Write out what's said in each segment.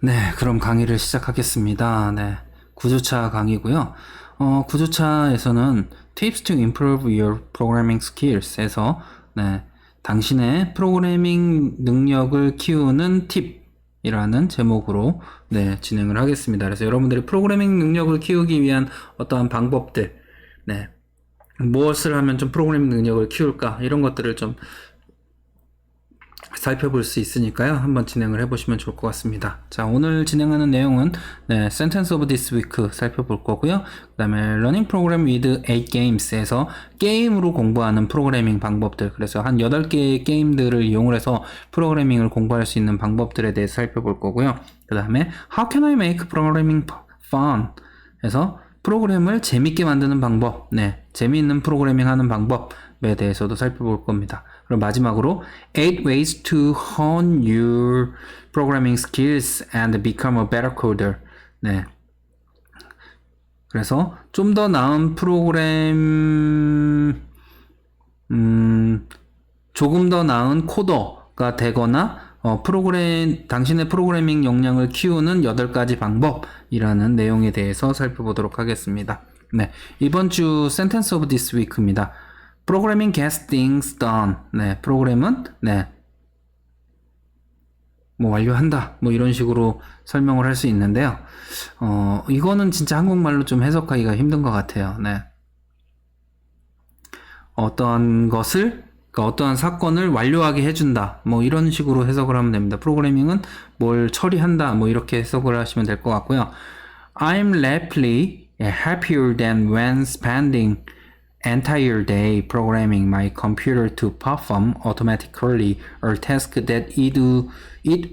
네, 그럼 강의를 시작하겠습니다. 네, 9주차 강의고요. 9주차에서는 Tips to Improve Your Programming Skills에서 네, 당신의 프로그래밍 능력을 키우는 팁이라는 제목으로 네, 진행을 하겠습니다. 그래서 여러분들이 프로그래밍 능력을 키우기 위한 어떠한 방법들, 네, 무엇을 하면 좀 프로그래밍 능력을 키울까 이런 것들을 좀 살펴볼 수 있으니까요. 한번 진행을 해보시면 좋을 것 같습니다. 자, 오늘 진행하는 내용은 Sentence of this week 살펴볼 거고요. 그 다음에 Learning Program with 8 Games에서 게임으로 공부하는 프로그래밍 방법들, 그래서 한 8개의 게임들을 이용을 해서 프로그래밍을 공부할 수 있는 방법들에 대해서 살펴볼 거고요. 그 다음에 How can I make programming fun? 해서 프로그램을 재밌게 만드는 방법, 재미있는 프로그래밍 하는 방법에 대해서도 살펴볼 겁니다. 그럼 마지막으로 8 ways to hone your programming skills and become a better coder. 네. 그래서 좀 더 나은 조금 더 나은 코더가 되거나 당신의 프로그래밍 역량을 키우는 8가지 방법이라는 내용에 대해서 살펴보도록 하겠습니다. 네, 이번 주 Sentence of this week입니다. Programming gets things done. 네, 프로그램은 완료한다. 이런 식으로 설명을 할 수 있는데요. 이거는 진짜 한국말로 좀 해석하기가 힘든 것 같아요. 네. 어떠한 사건을 완료하게 해준다. 이런 식으로 해석을 하면 됩니다. 프로그래밍은 뭘 처리한다. 이렇게 해석을 하시면 될 것 같고요. I'm rapidly happier than when spending entire day programming my computer to perform automatically a task that it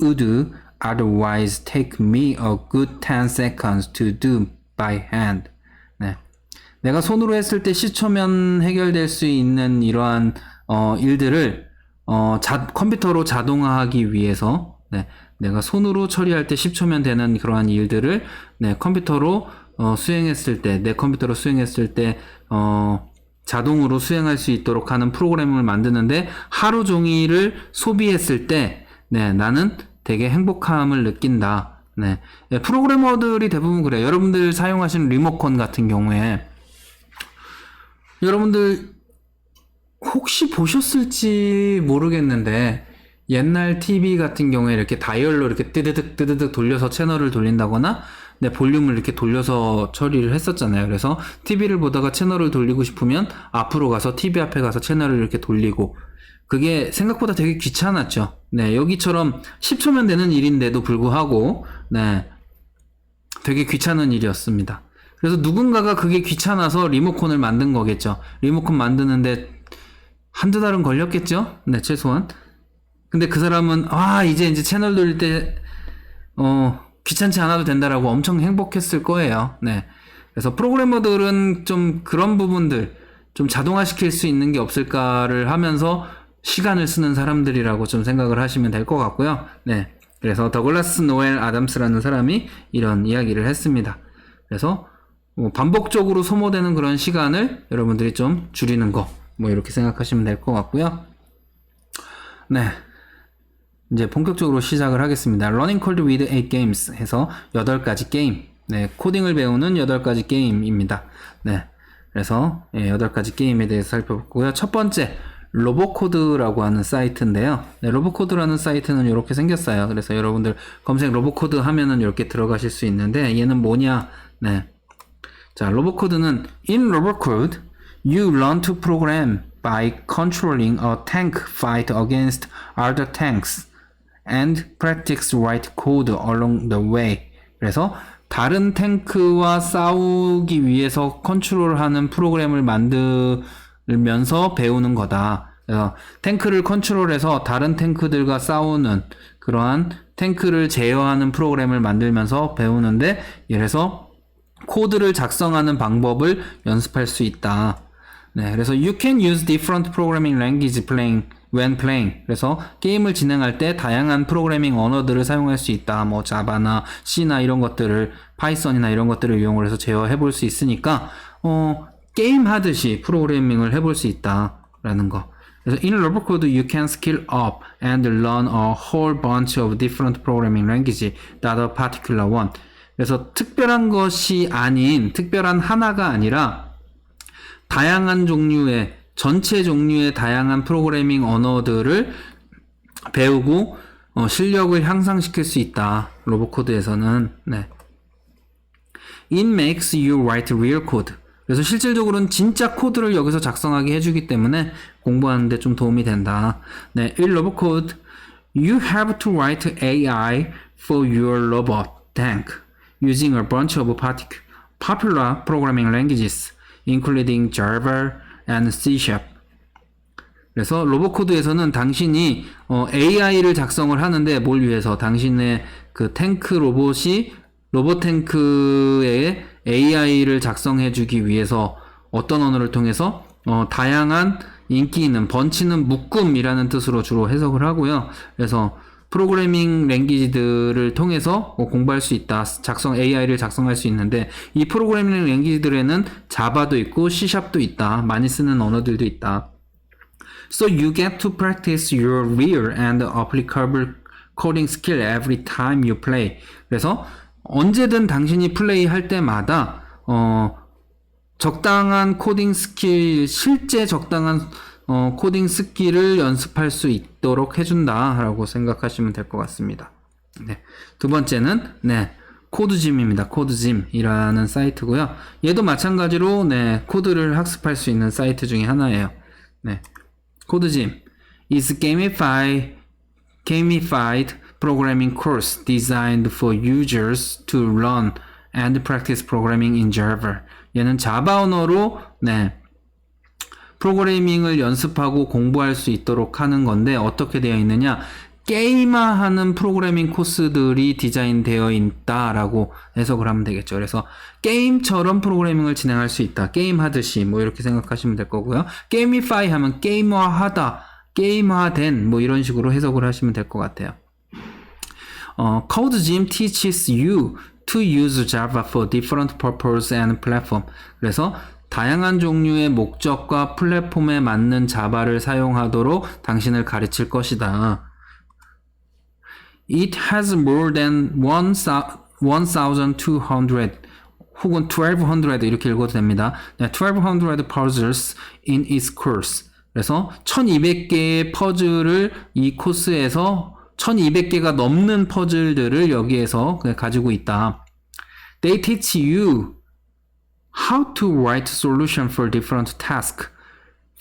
would otherwise take me a good 10 seconds to do by hand. 네. 내가 손으로 했을 때 10초면 해결될 수 있는 이러한 일들을 컴퓨터로 자동화하기 위해서 내가 손으로 처리할 때 10초면 되는 그러한 일들을 컴퓨터로 수행했을 때, 내 컴퓨터로 수행했을 때 자동으로 수행할 수 있도록 하는 프로그램을 만드는데 하루 종일을 소비했을 때 나는 되게 행복함을 느낀다. 프로그래머들이 대부분 그래요. 여러분들 사용하시는 리모컨 같은 경우에 여러분들 혹시 보셨을지 모르겠는데 옛날 TV 같은 경우에 이렇게 다이얼로 이렇게 뜨드득 돌려서 채널을 돌린다거나 볼륨을 이렇게 돌려서 처리를 했었잖아요. 그래서 TV를 보다가 채널을 돌리고 싶으면 앞으로 가서 TV 앞에 가서 채널을 이렇게 돌리고, 그게 생각보다 되게 귀찮았죠. 여기처럼 10초면 되는 일인데도 불구하고 되게 귀찮은 일이었습니다. 그래서 누군가가 그게 귀찮아서 리모컨을 만든 거겠죠. 리모컨 만드는데 한두 달은 걸렸겠죠? 최소한. 근데 그 사람은 이제 채널 돌릴 때 귀찮지 않아도 된다라고 엄청 행복했을 거예요. 그래서 프로그래머들은 좀 그런 부분들 좀 자동화시킬 수 있는 게 없을까를 하면서 시간을 쓰는 사람들이라고 좀 생각을 하시면 될 것 같고요. 그래서 더글라스 노엘 아담스라는 사람이 이런 이야기를 했습니다. 그래서 반복적으로 소모되는 그런 시간을 여러분들이 좀 줄이는 거, 이렇게 생각하시면 될 것 같고요. 이제 본격적으로 시작을 하겠습니다. Learning Code with 8 Games 해서 8가지 게임, 코딩을 배우는 8가지 게임입니다. 그래서 8가지 게임에 대해서 살펴보고요. 첫 번째, 로보코드라고 하는 사이트인데요. 로보코드라는 사이트는 이렇게 생겼어요. 그래서 여러분들 검색 로보코드 하면은 이렇게 들어가실 수 있는데, 얘는 뭐냐? 자, 로보코드는 In Robocode, you learn to program by controlling a tank fight against other tanks and practice write code along the way. 그래서 다른 탱크와 싸우기 위해서 컨트롤하는 프로그램을 만들면서 배우는 거다. 그래서 탱크를 컨트롤해서 다른 탱크들과 싸우는 그러한 탱크를 제어하는 프로그램을 만들면서 배우는데, 그래서 코드를 작성하는 방법을 연습할 수 있다. 그래서 you can use different programming language when playing. 그래서 게임을 진행할 때 다양한 프로그래밍 언어들을 사용할 수 있다. 자바나 C나 이런 것들을, 파이썬이나 이런 것들을 이용을 해서 제어해 볼 수 있으니까 게임 하듯이 프로그래밍을 해볼 수 있다라는 거. 그래서 in robot code you can scale up and learn a whole bunch of different programming language, not a particular one. 그래서 특별한 것이 아닌, 특별한 하나가 아니라 다양한 종류의, 전체 종류의 다양한 프로그래밍 언어들을 배우고 실력을 향상시킬 수 있다. 로봇 코드에서는. 네. It makes you write real code. 그래서 실질적으로는 진짜 코드를 여기서 작성하게 해주기 때문에 공부하는데 좀 도움이 된다. 네, in robot code, you have to write AI for your robot tank using a bunch of popular programming languages, including Java and C#. 그래서 로봇 코드에서는 당신이 AI를 작성을 하는데 뭘 위해서? 당신의 그 탱크 로봇이 로봇 탱크에 AI를 작성해주기 위해서 어떤 언어를 통해서 다양한 인기 있는 번치는 묶음이라는 뜻으로 주로 해석을 하고요. 그래서 프로그래밍 랭귀지들을 통해서 공부할 수 있다. AI를 작성할 수 있는데 이 프로그래밍 랭귀지들에는 자바도 있고 C샵도 있다. 많이 쓰는 언어들도 있다. So you get to practice your real and applicable coding skill every time you play. 그래서 언제든 당신이 플레이할 때마다 적당한 코딩 스킬, 실제 적당한 코딩 스킬을 연습할 수 있도록 해준다라고 생각하시면 될 것 같습니다. 네. 두 번째는 코드짐입니다. 코드짐이라는 사이트고요. 얘도 마찬가지로 코드를 학습할 수 있는 사이트 중에 하나예요. 네. 코드짐 is gamified programming course designed for users to learn and practice programming in Java. 얘는 자바 언어로 프로그래밍을 연습하고 공부할 수 있도록 하는 건데 어떻게 되어 있느냐? 게임화하는 프로그래밍 코스들이 디자인되어 있다라고 해석을 하면 되겠죠. 그래서 게임처럼 프로그래밍을 진행할 수 있다. 게임하듯이 뭐 이렇게 생각하시면 될 거고요. 게이미파이 하면 게임화하다, 게임화된 뭐 이런 식으로 해석을 하시면 될 것 같아요. CodeGym teaches you to use Java for different purpose and platform. 그래서 다양한 종류의 목적과 플랫폼에 맞는 자바를 사용하도록 당신을 가르칠 것이다. It has more than 1,200 혹은 1,200 이렇게 읽어도 됩니다. 1,200 puzzles in its course. 그래서 1,200개의 퍼즐을 이 코스에서 1,200개가 넘는 퍼즐들을 여기에서 가지고 있다. They teach you how to write solution for different tasks,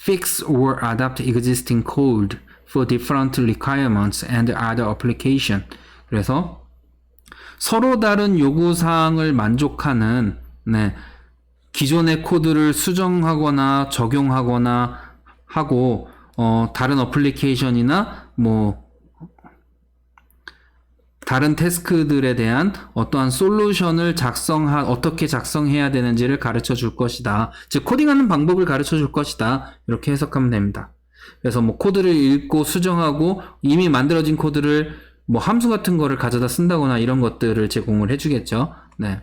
fix or adapt existing code for different requirements and other application. 그래서 서로 다른 요구사항을 만족하는 기존의 코드를 수정하거나 적용하거나 하고 다른 어플리케이션이나 다른 태스크들에 대한 어떠한 솔루션을 어떻게 작성해야 되는지를 가르쳐 줄 것이다. 즉, 코딩하는 방법을 가르쳐 줄 것이다. 이렇게 해석하면 됩니다. 그래서 코드를 읽고 수정하고 이미 만들어진 코드를 함수 같은 거를 가져다 쓴다거나 이런 것들을 제공을 해주겠죠. 네.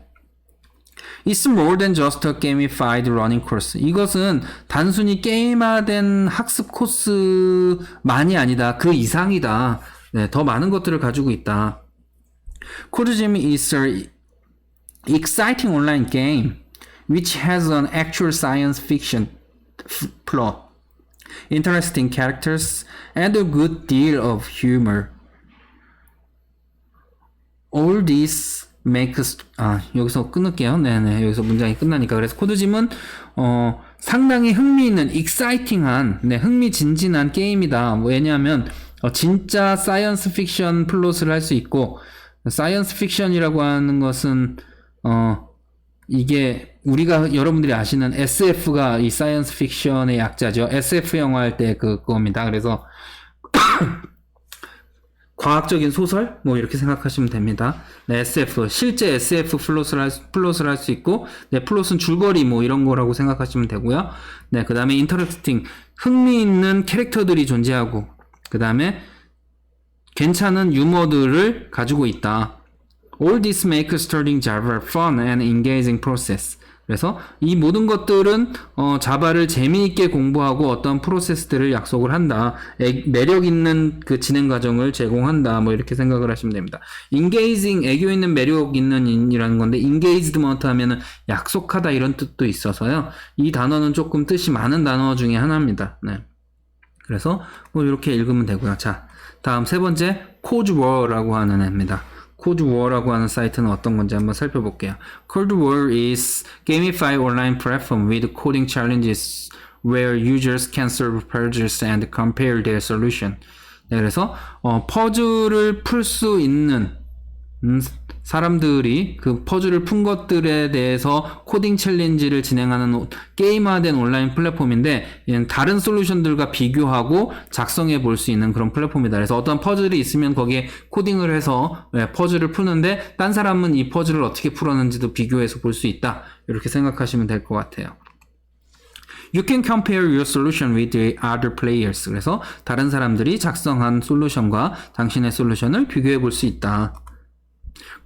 It's more than just a gamified learning course. 이것은 단순히 게임화된 학습 코스만이 아니다. 그 이상이다. 더 많은 것들을 가지고 있다. CodeGym is an exciting online game which has an actual science fiction plot, interesting characters, and a good deal of humor. All these makes 여기서 끊을게요. 네네, 여기서 문장이 끝나니까. 그래서 코드짐은 상당히 흥미있는, exciting한, 흥미진진한 게임이다. 왜냐하면 진짜 사이언스 픽션 플롯을 할 수 있고, 사이언스 픽션이라고 하는 것은 이게 우리가 여러분들이 아시는 SF가 이 사이언스 픽션의 약자죠. SF 영화 할 때 그겁니다. 그래서 과학적인 소설 이렇게 생각하시면 됩니다. SF 실제 SF 플롯을 할 수 있고, 플롯은 줄거리 이런 거라고 생각하시면 되고요. 그다음에 인터랙팅 흥미있는 캐릭터들이 존재하고, 그다음에 괜찮은 유머들을 가지고 있다. All this makes studying Java fun and engaging process. 그래서 이 모든 것들은 자바를 재미있게 공부하고 어떤 프로세스들을 약속을 한다. 매력 있는 그 진행 과정을 제공한다. 뭐 이렇게 생각을 하시면 됩니다. engaging, 애교 있는 매력 있는 인이라는 건데 engagement 하면은 약속하다 이런 뜻도 있어서요. 이 단어는 조금 뜻이 많은 단어 중에 하나입니다. 네. 그래서 뭐 이렇게 읽으면 되고요. 자, 다음 세 번째 코드워라고 하는 애입니다. 코드워라고 하는 사이트는 어떤 건지 한번 살펴볼게요. 코드워 is gamified online platform with coding challenges where users can solve puzzles and compare their solution. 네, 그래서 퍼즐을 풀 수 있는 사람들이 그 퍼즐을 푼 것들에 대해서 코딩 챌린지를 진행하는 게임화된 온라인 플랫폼인데 얘는 다른 솔루션들과 비교하고 작성해 볼 수 있는 그런 플랫폼이다. 그래서 어떤 퍼즐이 있으면 거기에 코딩을 해서 퍼즐을 푸는데 딴 사람은 이 퍼즐을 어떻게 풀었는지도 비교해서 볼 수 있다. 이렇게 생각하시면 될 것 같아요. You can compare your solution with the other players. 그래서 다른 사람들이 작성한 솔루션과 당신의 솔루션을 비교해 볼 수 있다.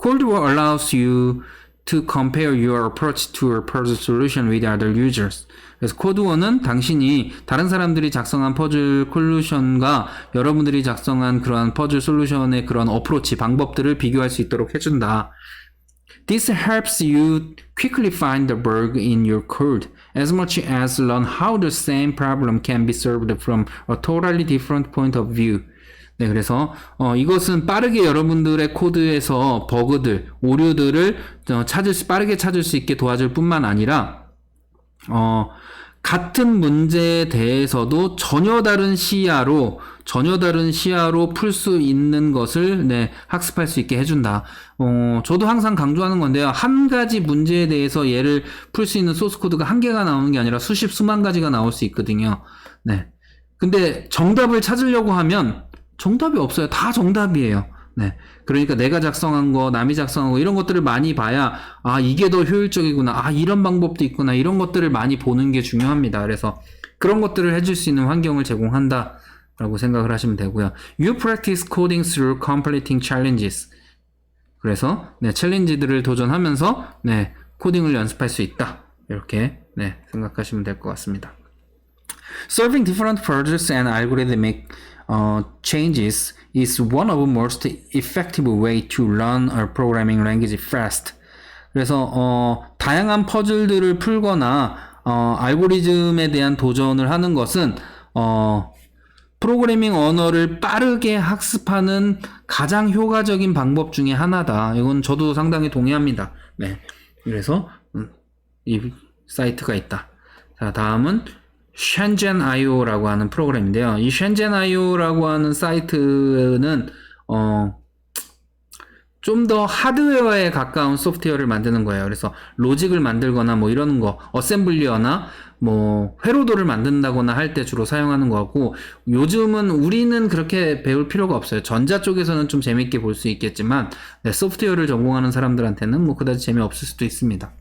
Coldwell allows you to compare your approach to a puzzle solution with other users. 그래서 코드워는 당신이 다른 사람들이 작성한 퍼즐 솔루션과 여러분들이 작성한 그러한 퍼즐 솔루션의 그런 어프로치, 방법들을 비교할 수 있도록 해준다. This helps you quickly find the bug in your code, as much as learn how the same problem can be solved from a totally different point of view. 네, 그래서 이것은 빠르게 여러분들의 코드에서 버그들, 오류들을 빠르게 찾을 수 있게 도와줄 뿐만 아니라 같은 문제에 대해서도 전혀 다른 시야로 풀 수 있는 것을 학습할 수 있게 해준다. 저도 항상 강조하는 건데요. 한 가지 문제에 대해서 얘를 풀 수 있는 소스 코드가 한 개가 나오는 게 아니라 수만 가지가 나올 수 있거든요. 네. 근데 정답을 찾으려고 하면 정답이 없어요. 다 정답이에요. 네. 그러니까 내가 작성한 거, 남이 작성한 거, 이런 것들을 많이 봐야, 이게 더 효율적이구나. 이런 방법도 있구나. 이런 것들을 많이 보는 게 중요합니다. 그래서 그런 것들을 해줄 수 있는 환경을 제공한다. 라고 생각을 하시면 되고요. You practice coding through completing challenges. 그래서, 챌린지들을 도전하면서, 코딩을 연습할 수 있다. 이렇게, 생각하시면 될 것 같습니다. Solving different puzzles and algorithmic changes is one of the most effective way to learn a programming language fast. 그래서 다양한 퍼즐들을 풀거나 알고리즘에 대한 도전을 하는 것은 프로그래밍 언어를 빠르게 학습하는 가장 효과적인 방법 중에 하나다. 이건 저도 상당히 동의합니다. 네. 그래서 이 사이트가 있다. 자, 다음은 Shenzhen.io라고 하는 프로그램인데요. 이 Shenzhen.io라고 하는 사이트는 좀 더 하드웨어에 가까운 소프트웨어를 만드는 거예요. 그래서 로직을 만들거나 뭐 이런 거, 어셈블리어나 뭐 회로도를 만든다거나 할 때 주로 사용하는 거고, 요즘은 우리는 그렇게 배울 필요가 없어요. 전자 쪽에서는 좀 재밌게 볼 수 있겠지만 소프트웨어를 전공하는 사람들한테는 뭐 그다지 재미없을 수도 있습니다.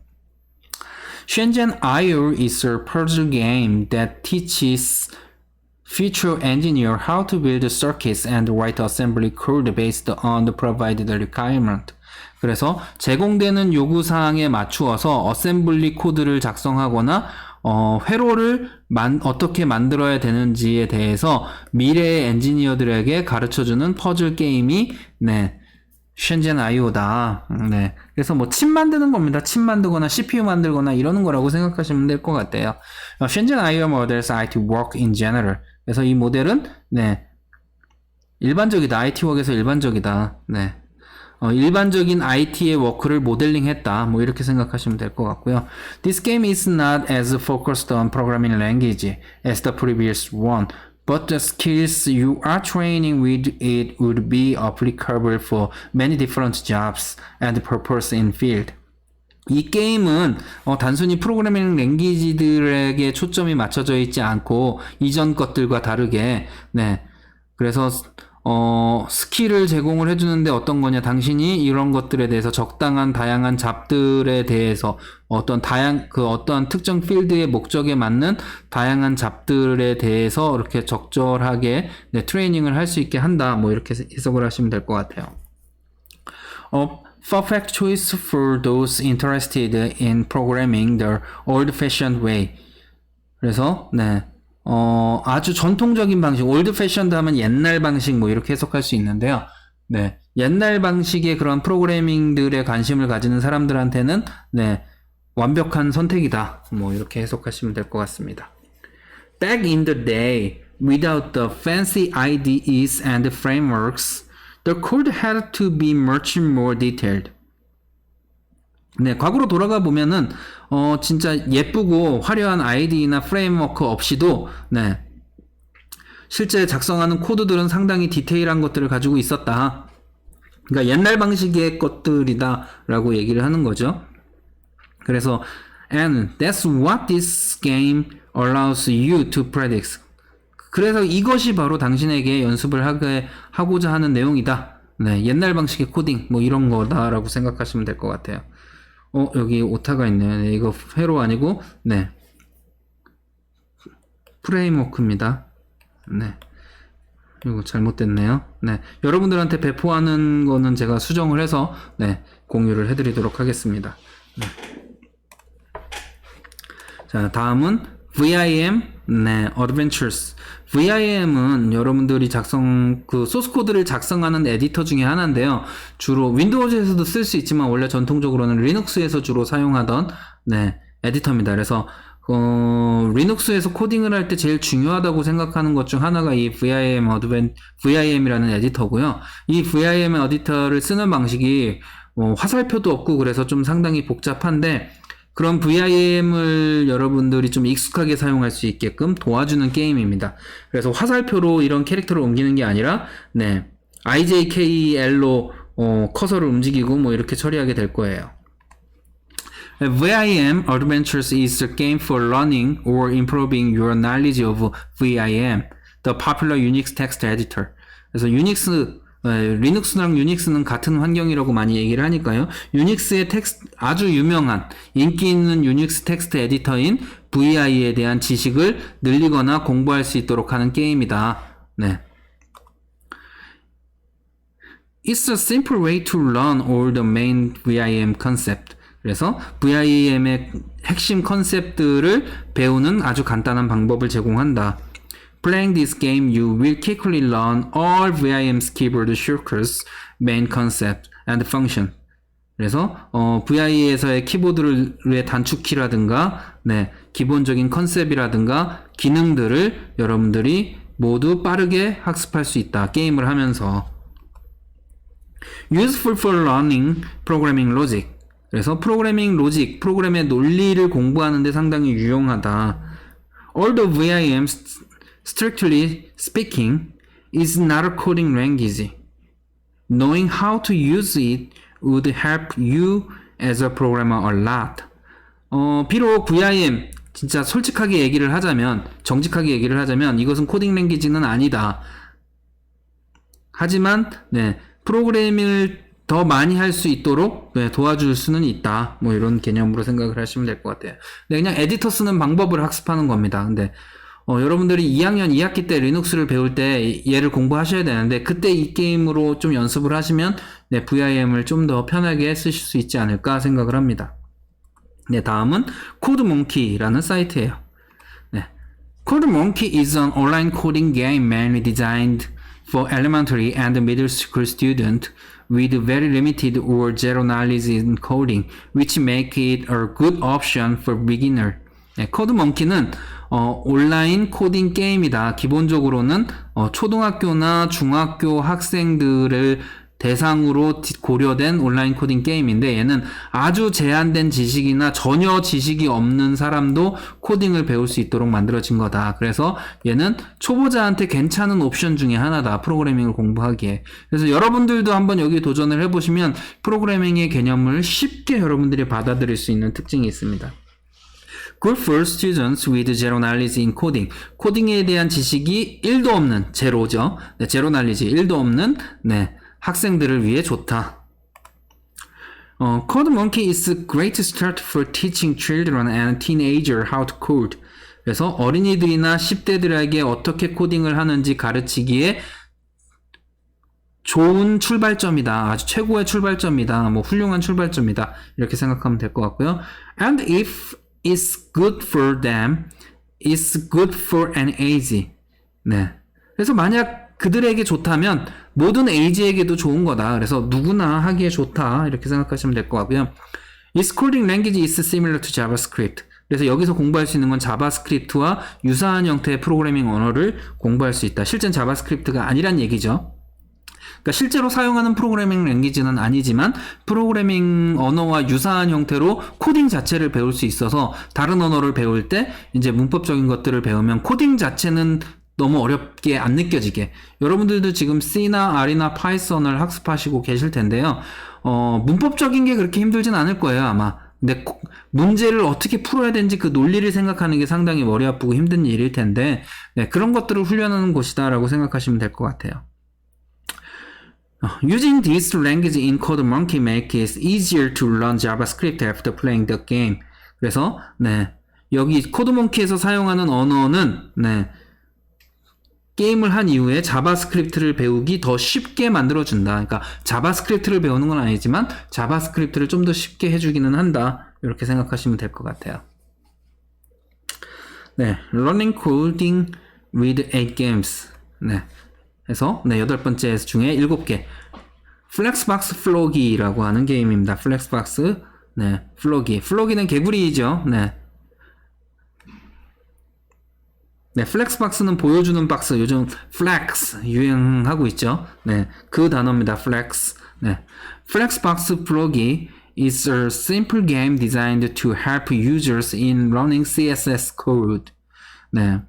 Shenzhen.io is a puzzle game that teaches future engineers how to build circuits and write assembly code based on the provided requirement. 그래서 제공되는 요구사항에 맞추어서 어셈블리 코드를 작성하거나 회로를 어떻게 만들어야 되는지에 대해서 미래의 엔지니어들에게 가르쳐주는 퍼즐 게임이 Shenzhen.io다. 네. 그래서 뭐 칩 만드는 겁니다. 칩 만들거나 CPU 만들거나 이러는 거라고 생각하시면 될 것 같아요. Shenzhen.io models IT work in general. 그래서 이 모델은 일반적이다. IT 워크에서 일반적이다. 네. 일반적인 IT의 워크를 모델링했다. 뭐 이렇게 생각하시면 될 것 같고요. This game is not as focused on programming language as the previous one. But the skills you are training with it would be applicable for many different jobs and purposes in field. 이 게임은 단순히 프로그래밍 랭귀지들에게 초점이 맞춰져 있지 않고 이전 것들과 다르게 그래서 스킬을 제공을 해주는데 어떤 거냐, 당신이 이런 것들에 대해서 적당한 다양한 잡들에 대해서 어떠한 특정 필드의 목적에 맞는 다양한 잡들에 대해서 이렇게 트레이닝을 할 수 있게 한다. 뭐 이렇게 해석을 하시면 될 것 같아요. perfect choice for those interested in programming the old-fashioned way. 그래서 네, 아주 전통적인 방식, old-fashioned 하면 옛날 방식 뭐 이렇게 해석할 수 있는데요. 네, 옛날 방식의 그런 프로그래밍들에 관심을 가지는 사람들한테는 네, 완벽한 선택이다. 뭐 이렇게 해석하시면 될 것 같습니다. Back in the day, without the fancy IDEs and frameworks, the code had to be much more detailed. 네, 과거로 돌아가 보면은 진짜 예쁘고 화려한 IDE나 프레임워크 없이도 네, 실제 작성하는 코드들은 상당히 디테일한 것들을 가지고 있었다. 그러니까 옛날 방식의 것들이다라고 얘기를 하는 거죠. 그래서 and that's what this game allows you to predict. 그래서 이것이 바로 당신에게 연습을 하고자 하는 내용이다. 네, 옛날 방식의 코딩 뭐 이런 거다라고 생각하시면 될 것 같아요. 여기 오타가 있네요. 네, 이거 회로 아니고 네, 프레임워크입니다. 네, 이거 잘못됐네요. 네, 여러분들한테 배포하는 거는 제가 수정을 해서 네, 공유를 해드리도록 하겠습니다. 네. 자, 다음은 VIM, 네, Adventures. VIM은 여러분들이 소스 코드를 작성하는 에디터 중에 하나인데요. 주로 윈도우즈에서도 쓸 수 있지만 원래 전통적으로는 리눅스에서 주로 사용하던, 네, 에디터입니다. 그래서, 리눅스에서 코딩을 할 때 제일 중요하다고 생각하는 것 중 하나가 이 VIM이라는 에디터고요. 이 VIM 에디터를 쓰는 방식이, 화살표도 없고 그래서 좀 상당히 복잡한데, 그런 VIM을 여러분들이 좀 익숙하게 사용할 수 있게끔 도와주는 게임입니다. 그래서 화살표로 이런 캐릭터를 옮기는 게 아니라, 네, IJKL로 커서를 움직이고 뭐 이렇게 처리하게 될 거예요. VIM Adventures is a game for learning or improving your knowledge of VIM, the popular Unix text editor. 그래서 리눅스랑 유닉스는 같은 환경이라고 많이 얘기를 하니까요. 유닉스의 아주 유명한 인기 있는 유닉스 텍스트 에디터인 VI에 대한 지식을 늘리거나 공부할 수 있도록 하는 게임이다. 네. It's a simple way to learn all the main VIM concept. 그래서 VIM의 핵심 컨셉들을 배우는 아주 간단한 방법을 제공한다. Playing this game, you will quickly learn all VIM's keyboard shortcuts, main concept, and function. 그래서 VI에서의 키보드의 단축키라든가, 네, 기본적인 컨셉이라든가 기능들을 여러분들이 모두 빠르게 학습할 수 있다. 게임을 하면서. Useful for learning programming logic. 그래서 프로그래밍 로직, 프로그램의 논리를 공부하는 데 상당히 유용하다. Although VIM's strictly speaking, is not a coding language. Knowing how to use it would help you as a programmer a lot. 비록 VIM, 진짜 솔직하게 얘기를 하자면, 정직하게 얘기를 하자면, 이것은 코딩 랭귀지는 아니다. 하지만, 네, 프로그래밍을 더 많이 할 수 있도록 네, 도와줄 수는 있다. 뭐 이런 개념으로 생각을 하시면 될 것 같아요. 네, 그냥 에디터 쓰는 방법을 학습하는 겁니다. 근데 여러분들이 2학년 2학기 때 리눅스를 배울 때 얘를 공부하셔야 되는데 그때 이 게임으로 좀 연습을 하시면 네, VIM을 좀 더 편하게 쓰실 수 있지 않을까 생각을 합니다. 네, 다음은 CodeMonkey라는 사이트예요. 네, CodeMonkey is an online coding game mainly designed for elementary and middle school students with very limited or zero knowledge in coding, which make it a good option for beginner. 네, CodeMonkey는 온라인 코딩 게임이다. 기본적으로는 초등학교나 중학교 학생들을 대상으로 고려된 온라인 코딩 게임인데 얘는 아주 제한된 지식이나 전혀 지식이 없는 사람도 코딩을 배울 수 있도록 만들어진 거다. 그래서 얘는 초보자한테 괜찮은 옵션 중에 하나다. 프로그래밍을 공부하기에. 그래서 여러분들도 한번 여기 도전을 해보시면 프로그래밍의 개념을 쉽게 여러분들이 받아들일 수 있는 특징이 있습니다. Good for students with zero knowledge in coding. 코딩에 대한 지식이 1도 없는, 제로죠. 네, 제로 knowledge, 1도 없는, 네, 학생들을 위해 좋다. CodeMonkey is a great start for teaching children and teenagers how to code. 그래서 어린이들이나 10대들에게 어떻게 코딩을 하는지 가르치기에 좋은 출발점이다. 아주 최고의 출발점이다. 뭐 훌륭한 출발점이다. 이렇게 생각하면 될 것 같고요. And if it's good for them, it's good for an age. 네. 그래서 만약 그들에게 좋다면 모든 에이지에게도 좋은 거다. 그래서 누구나 하기에 좋다. 이렇게 생각하시면 될 것 같고요. This coding language is similar to JavaScript. 그래서 여기서 공부할 수 있는 건 자바스크립트와 유사한 형태의 프로그래밍 언어를 공부할 수 있다. 실제는 자바스크립트가 아니란 얘기죠. 그러니까 실제로 사용하는 프로그래밍 랭귀지는 아니지만 프로그래밍 언어와 유사한 형태로 코딩 자체를 배울 수 있어서 다른 언어를 배울 때 이제 문법적인 것들을 배우면 코딩 자체는 너무 어렵게 안 느껴지게. 여러분들도 지금 C나 R이나 파이썬을 학습하시고 계실 텐데요. 문법적인 게 그렇게 힘들진 않을 거예요, 아마. 근데 문제를 어떻게 풀어야 되는지 그 논리를 생각하는 게 상당히 머리 아프고 힘든 일일 텐데, 네, 그런 것들을 훈련하는 곳이다라고 생각하시면 될 것 같아요. Using this language in CodeMonkey make it easier to learn JavaScript after playing the game. 그래서, 네, 여기 코드몽키에서 사용하는 언어는, 네, 게임을 한 이후에 자바스크립트를 배우기 더 쉽게 만들어준다. 그러니까 자바스크립트를 배우는 건 아니지만 자바스크립트를 좀 더 쉽게 해주기는 한다. 이렇게 생각하시면 될 것 같아요. 네, Learning Coding with 8 Games. 네, 해서 네, 8번째 중에 7개. 플렉스박스 플로기라고 하는 게임입니다. 플렉스박스, 네, 플로기. 플로기는 개구리이죠. 네. 네, 플렉스박스는 보여주는 박스. 요즘 플렉스 유행하고 있죠. 네, 그 단어입니다. 플렉스. 네, 플렉스박스 플러기 is a simple game designed to help users in running CSS code. 네,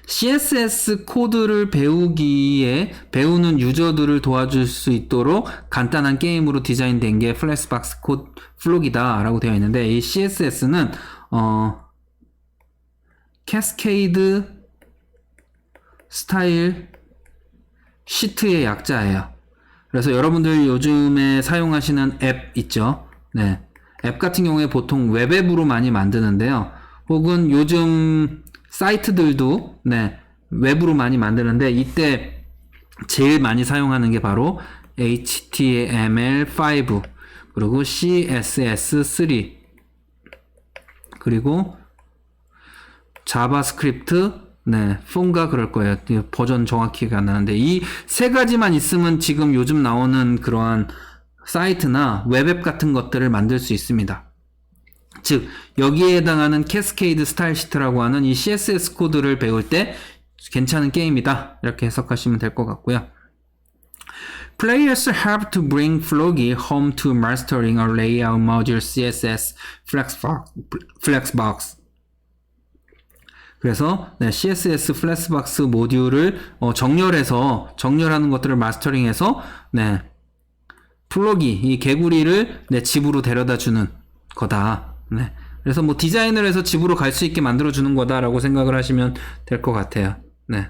CSS 코드를 배우는 유저들을 도와줄 수 있도록 간단한 게임으로 디자인된 게 플렉스박스 코드 플로기다라고 되어 있는데, 이 CSS는 캐스케이드 스타일 시트의 약자예요. 그래서 여러분들 요즘에 사용하시는 앱 있죠? 네. 앱 같은 경우에 보통 웹앱으로 많이 만드는데요. 혹은 요즘 사이트들도 네, 웹으로 많이 만드는데, 이때 제일 많이 사용하는 게 바로 HTML5 그리고 CSS3 그리고 자바스크립트, 네, 폰가 그럴 거예요. 버전 정확히가 안 나는데 이 세 가지만 있으면 지금 요즘 나오는 그러한 사이트나 웹앱 같은 것들을 만들 수 있습니다. 즉 여기에 해당하는 캐스케이드 스타일 시트라고 하는 이 CSS 코드를 배울 때 괜찮은 게임이다. 이렇게 해석하시면 될 것 같고요. Players have to bring Flogi home to mastering a layout module CSS Flexbox. 그래서 네, CSS 플렉스박스 모듈을 정렬하는 것들을 마스터링해서 네, 플러기 이 개구리를 네, 집으로 데려다 주는 거다. 네. 그래서 뭐 디자인을 해서 집으로 갈 수 있게 만들어 주는 거다라고 생각을 하시면 될 것 같아요. 네.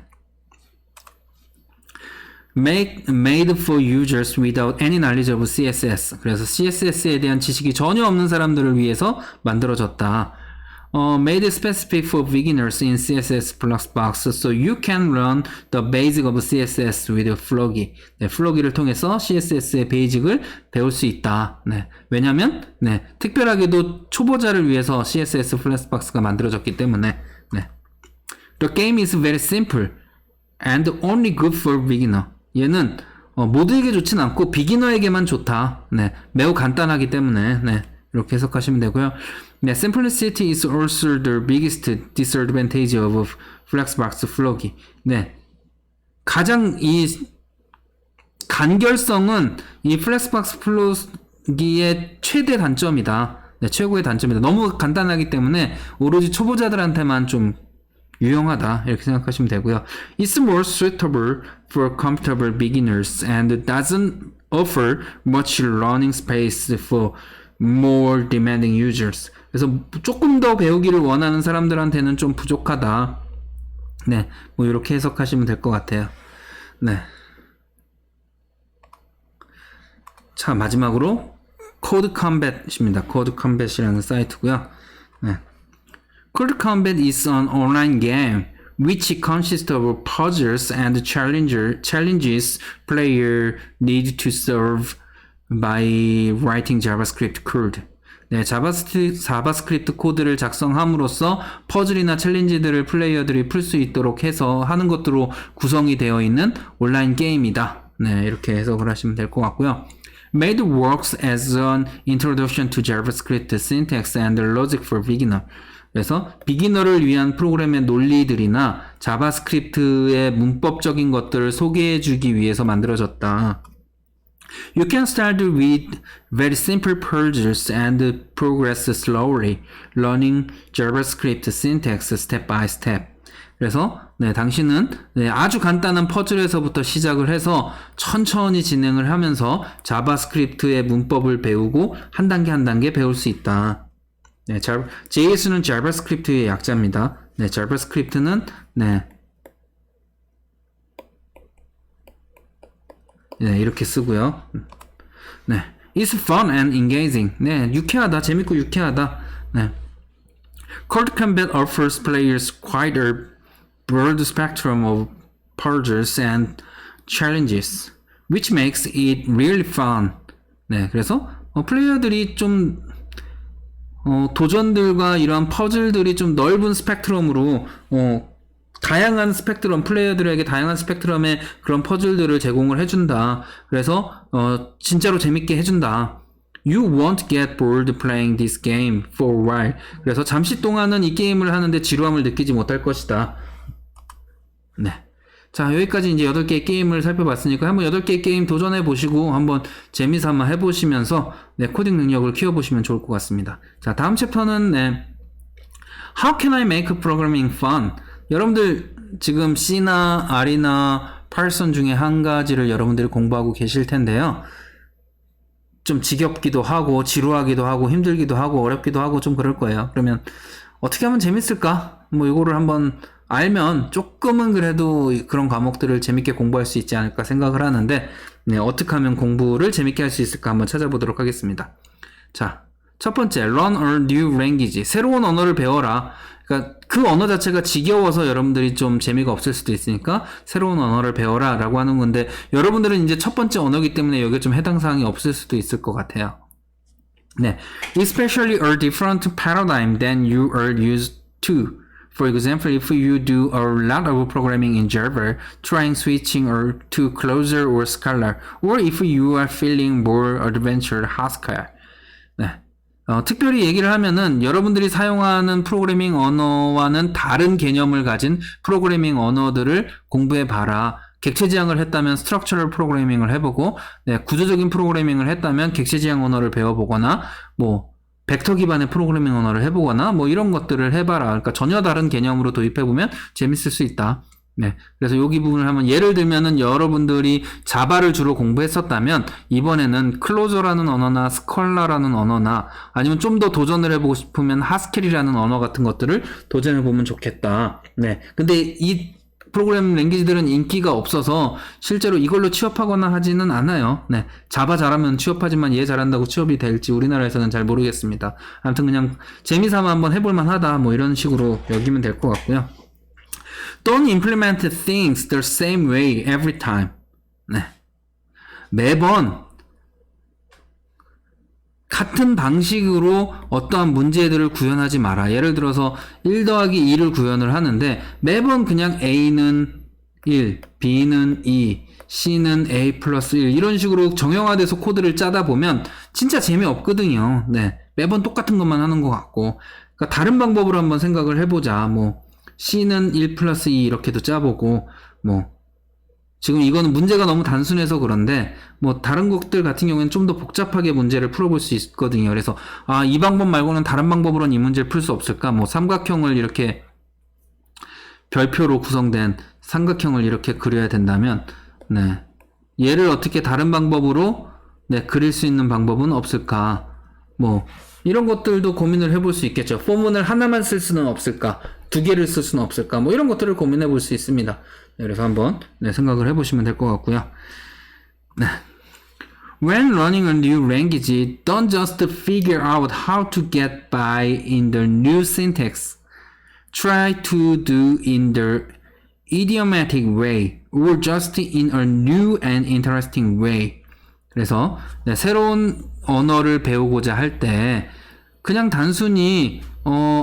Made for users without any knowledge of CSS. 그래서 CSS에 대한 지식이 전혀 없는 사람들을 위해서 만들어졌다. Made specific for beginners in CSS Flexbox, so you can learn the basic of CSS with Flogi. 네, Flogi를 통해서 CSS의 베이직을 배울 수 있다. 네, 왜냐면 네, 특별하게도 초보자를 위해서 CSS Flexbox가 만들어졌기 때문에. 네. The game is very simple and only good for beginner. 얘는 모두에게 좋진 않고 비기너에게만 좋다. 네, 매우 간단하기 때문에 네, 이렇게 해석하시면 되고요. 네, simplicity is also the biggest disadvantage of Flexbox Flogi. 네, 가장 이 간결성은 이 Flexbox Flogi의 최대 단점이다. 네, 최고의 단점이다. 너무 간단하기 때문에 오로지 초보자들한테만 좀 유용하다 이렇게 생각하시면 되고요. It's more suitable for comfortable beginners and doesn't offer much learning space for more demanding users. 그래서 조금 더 배우기를 원하는 사람들한테는 좀 부족하다. 네, 뭐 이렇게 해석하시면 될 것 같아요. 네. 자, 마지막으로 Code Combat입니다. Code Combat이라는 사이트고요. 네. Code Combat is an online game which consist of puzzles and challenges player need to solve by writing JavaScript code. 네, 자바스크립트 코드를 작성함으로써 퍼즐이나 챌린지들을 플레이어들이 풀 수 있도록 해서 하는 것으로 구성이 되어 있는 온라인 게임이다. 네, 이렇게 해석을 하시면 될 것 같고요. Made works as an introduction to JavaScript syntax and logic for beginner. 그래서 비기너를 위한 프로그램의 논리들이나 자바스크립트의 문법적인 것들을 소개해주기 위해서 만들어졌다. You can start with very simple puzzles and progress slowly, learning JavaScript syntax step by step. 그래서 네, 당신은 네, 아주 간단한 퍼즐에서부터 시작을 해서 천천히 진행을 하면서 자바스크립트의 문법을 배우고 한 단계 배울 수 있다. 네, JS는 자바스크립트의 약자입니다. 네, 자바스크립트는 네, 이렇게 쓰고요. 네, it's fun and engaging. 네, 유쾌하다, 재밌고 유쾌하다. 네, Code Combat offers players quite a broad spectrum of puzzles and challenges, which makes it really fun. 네, 그래서 플레이어들이 좀 도전들과 이러한 퍼즐들이 좀 넓은 스펙트럼으로 다양한 스펙트럼, 플레이어들에게 다양한 스펙트럼의 그런 퍼즐들을 제공을 해준다. 그래서 진짜로 재밌게 해준다. You won't get bored playing this game for a while. 그래서 잠시 동안은 이 게임을 하는데 지루함을 느끼지 못할 것이다. 네. 자, 여기까지 이제 8개의 게임을 살펴봤으니까 한번 8개의 게임 도전해보시고 한번 재미삼아 해보시면서 네, 코딩 능력을 키워보시면 좋을 것 같습니다. 자, 다음 챕터는 네, How can I make programming fun? 여러분들 지금 C나 R이나 Python 중에 한 가지를 여러분들이 공부하고 계실 텐데요. 좀 지겹기도 하고 지루하기도 하고 힘들기도 하고 어렵기도 하고 좀 그럴 거예요. 그러면 어떻게 하면 재밌을까? 뭐 이거를 한번 알면 조금은 그래도 그런 과목들을 재밌게 공부할 수 있지 않을까 생각을 하는데 네, 어떻게 하면 공부를 재밌게 할 수 있을까 한번 찾아보도록 하겠습니다. 자, 첫 번째, learn a new language. 새로운 언어를 배워라. 그러니까 그 언어 자체가 지겨워서 여러분들이 좀 재미가 없을 수도 있으니까 새로운 언어를 배워라 라고 하는 건데 여러분들은 이제 첫 번째 언어이기 때문에 여기에 좀 해당 사항이 없을 수도 있을 것 같아요. 네, especially a different paradigm than you are used to. For example, if you do a lot of programming in Java, trying switching or to Clojure or Scala, or if you are feeling more adventure, Haskell. 네. 특별히 얘기를 하면은 여러분들이 사용하는 프로그래밍 언어와는 다른 개념을 가진 프로그래밍 언어들을 공부해 봐라. 객체 지향을 했다면 스트럭처럴 프로그래밍을 해보고, 네, 구조적인 프로그래밍을 했다면 객체 지향 언어를 배워보거나, 뭐 벡터 기반의 프로그래밍 언어를 해보거나 뭐 이런 것들을 해봐라. 그러니까 전혀 다른 개념으로 도입해보면 재밌을 수 있다. 네, 그래서 여기 부분을 하면 예를 들면은 여러분들이 자바를 주로 공부했었다면 이번에는 클로저라는 언어나 스컬라라는 언어나 아니면 좀 더 도전을 해보고 싶으면 하스켈이라는 언어 같은 것들을 도전해보면 좋겠다. 네, 근데 이 프로그래밍 랭귀지들은 인기가 없어서 실제로 이걸로 취업하거나 하지는 않아요. 네, 자바 잘하면 취업하지만 얘 잘한다고 취업이 될지 우리나라에서는 잘 모르겠습니다. 아무튼 그냥 재미삼아 한번 해볼만 하다 뭐 이런 식으로 여기면 될 것 같고요. Don't implement things the same way every time. 네, 매번 같은 방식으로 어떠한 문제들을 구현하지 마라. 예를 들어서 1 더하기 2를 구현을 하는데 매번 그냥 A는 1, B는 2, C는 A 플러스 1 이런 식으로 정형화돼서 코드를 짜다 보면 진짜 재미없거든요. 네, 매번 똑같은 것만 하는 것 같고 그러니까 다른 방법으로 한번 생각을 해보자. 뭐 C는 1 플러스 2 이렇게도 짜보고 뭐 지금 이거는 문제가 너무 단순해서 그런데 뭐 다른 것들 같은 경우에는 좀 더 복잡하게 문제를 풀어볼 수 있거든요. 그래서 이 방법 말고는 다른 방법으로는 이 문제를 풀 수 없을까? 뭐 삼각형을 이렇게 별표로 구성된 삼각형을 이렇게 그려야 된다면 네, 얘를 어떻게 다른 방법으로 네, 그릴 수 있는 방법은 없을까? 뭐 이런 것들도 고민을 해볼 수 있겠죠. 포문을 하나만 쓸 수는 없을까? 2개를 쓸 수는 없을까? 뭐 이런 것들을 고민해 볼 수 있습니다. 네, 그래서 한번 네, 생각을 해보시면 될 것 같고요. 네. When learning a new language, don't just figure out how to get by in the new syntax. try to do in the idiomatic way or just in a new and interesting way. 그래서 네, 새로운 언어를 배우고자 할 때 그냥 단순히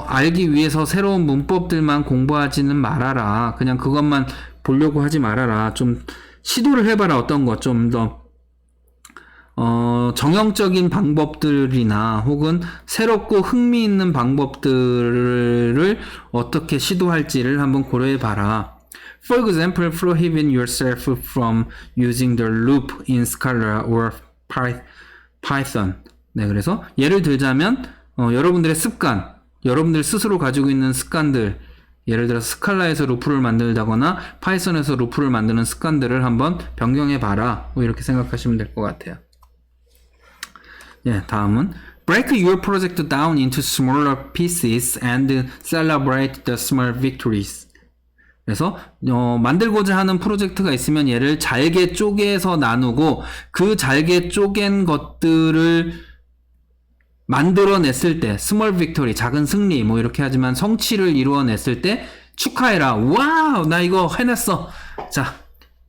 알기 위해서 새로운 문법들만 공부하지는 말아라. 그냥 그것만 보려고 하지 말아라. 좀 시도를 해봐라. 어떤 것 좀 더 정형적인 방법들이나 혹은 새롭고 흥미있는 방법들을 어떻게 시도할지를 한번 고려해봐라. For example, prohibit yourself from using the loop in Scala or Python. 네, 그래서 예를 들자면 여러분들의 습관, 여러분들 스스로 가지고 있는 습관들, 예를 들어서 스칼라에서 루프를 만들다거나 파이썬에서 루프를 만드는 습관들을 한번 변경해봐라. 뭐 이렇게 생각하시면 될 것 같아요. 예, 다음은 Break your project down into smaller pieces and celebrate the small victories. 그래서 만들고자 하는 프로젝트가 있으면 얘를 잘게 쪼개서 나누고 그 잘게 쪼갠 것들을 만들어냈을 때 스몰 빅토리, 작은 승리 뭐 이렇게 하지만 성취를 이루어냈을 때 축하해라. 와우, 나 이거 해냈어. 자,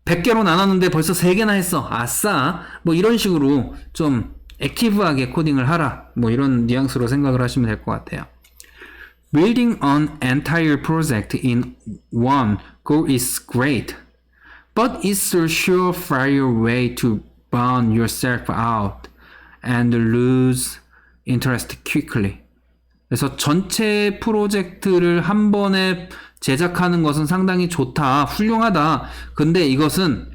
100개로 나눴는데 벌써 3개나 했어. 아싸. 뭐 이런 식으로 좀 액티브하게 코딩을 하라. 뭐 이런 뉘앙스로 생각을 하시면 될 것 같아요. Building an entire project in one go is great, but it's a surefire way to burn yourself out and lose interest quickly. 그래서 전체 프로젝트를 한 번에 제작하는 것은 상당히 좋다, 훌륭하다. 근데 이것은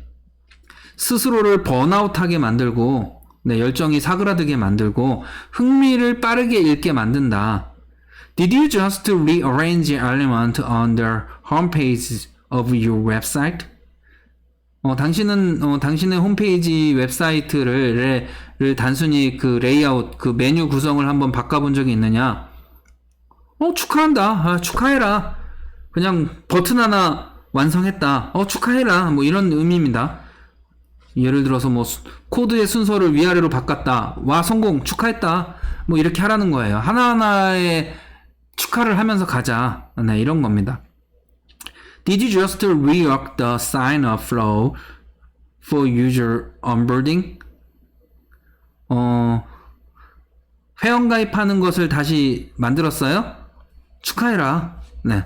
스스로를 번아웃하게 만들고, 네, 열정이 사그라들게 만들고 흥미를 빠르게 잃게 만든다. Did you just rearrange element on the homepage of your website? 당신은 당신의 홈페이지 웹사이트를 단순히 그 레이아웃, 그 메뉴 구성을 한번 바꿔본 적이 있느냐? 축하한다. 축하해라. 그냥 버튼 하나 완성했다. 축하해라. 뭐 이런 의미입니다. 예를 들어서 뭐 코드의 순서를 위아래로 바꿨다. 와, 성공. 축하했다. 뭐 이렇게 하라는 거예요. 하나하나의 축하를 하면서 가자. 네, 이런 겁니다. Did you just rework the sign-up flow for user onboarding? 회원가입하는 것을 다시 만들었어요? 축하해라. 네.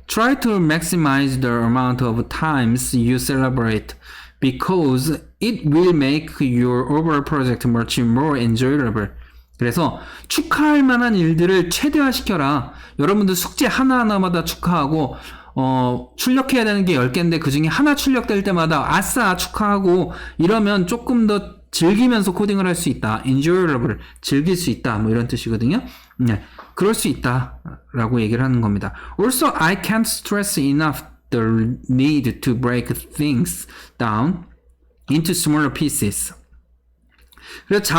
Try to maximize the amount of times you celebrate because it will make your overall project much more enjoyable. 그래서 축하할 만한 일들을 최대화시켜라. 여러분들 숙제 하나하나마다 축하하고 출력해야 되는 게 10개인데 그 중에 하나 출력될 때마다 아싸 축하하고 이러면 조금 더 즐기면서 코딩을 할 수 있다. enjoyable, 즐길 수 있다. 뭐 이런 뜻이거든요. 네, 그럴 수 있다 라고 얘기를 하는 겁니다. Also, I can't stress enough the need to break things down into smaller pieces. 그래서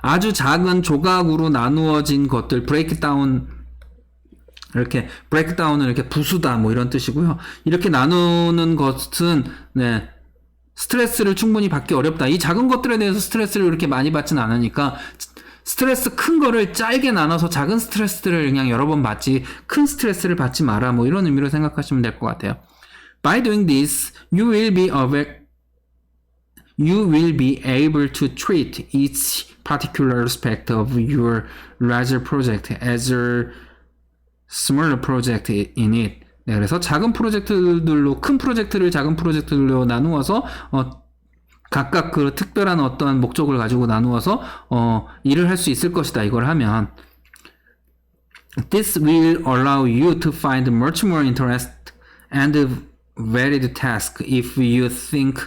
아주 작은 조각으로 나누어진 것들, 브레이크다운을 이렇게 부수다, 뭐 이런 뜻이고요. 이렇게 나누는 것은, 네, 스트레스를 충분히 받기 어렵다. 이 작은 것들에 대해서 스트레스를 그렇게 많이 받진 않으니까, 스트레스 큰 거를 짧게 나눠서 작은 스트레스들을 그냥 여러 번 받지, 큰 스트레스를 받지 마라. 뭐 이런 의미로 생각하시면 될 것 같아요. By doing this, you will be able to treat each particular aspect of your larger project as a smaller project in it. 네, 그래서 작은 프로젝트들로, 큰 프로젝트를 작은 프로젝트들로 나누어서 각각 그 특별한 어떠한 목적을 가지고 나누어서 일을 할 수 있을 것이다. 이걸 하면 This will allow you to find much more interest and varied tasks if you think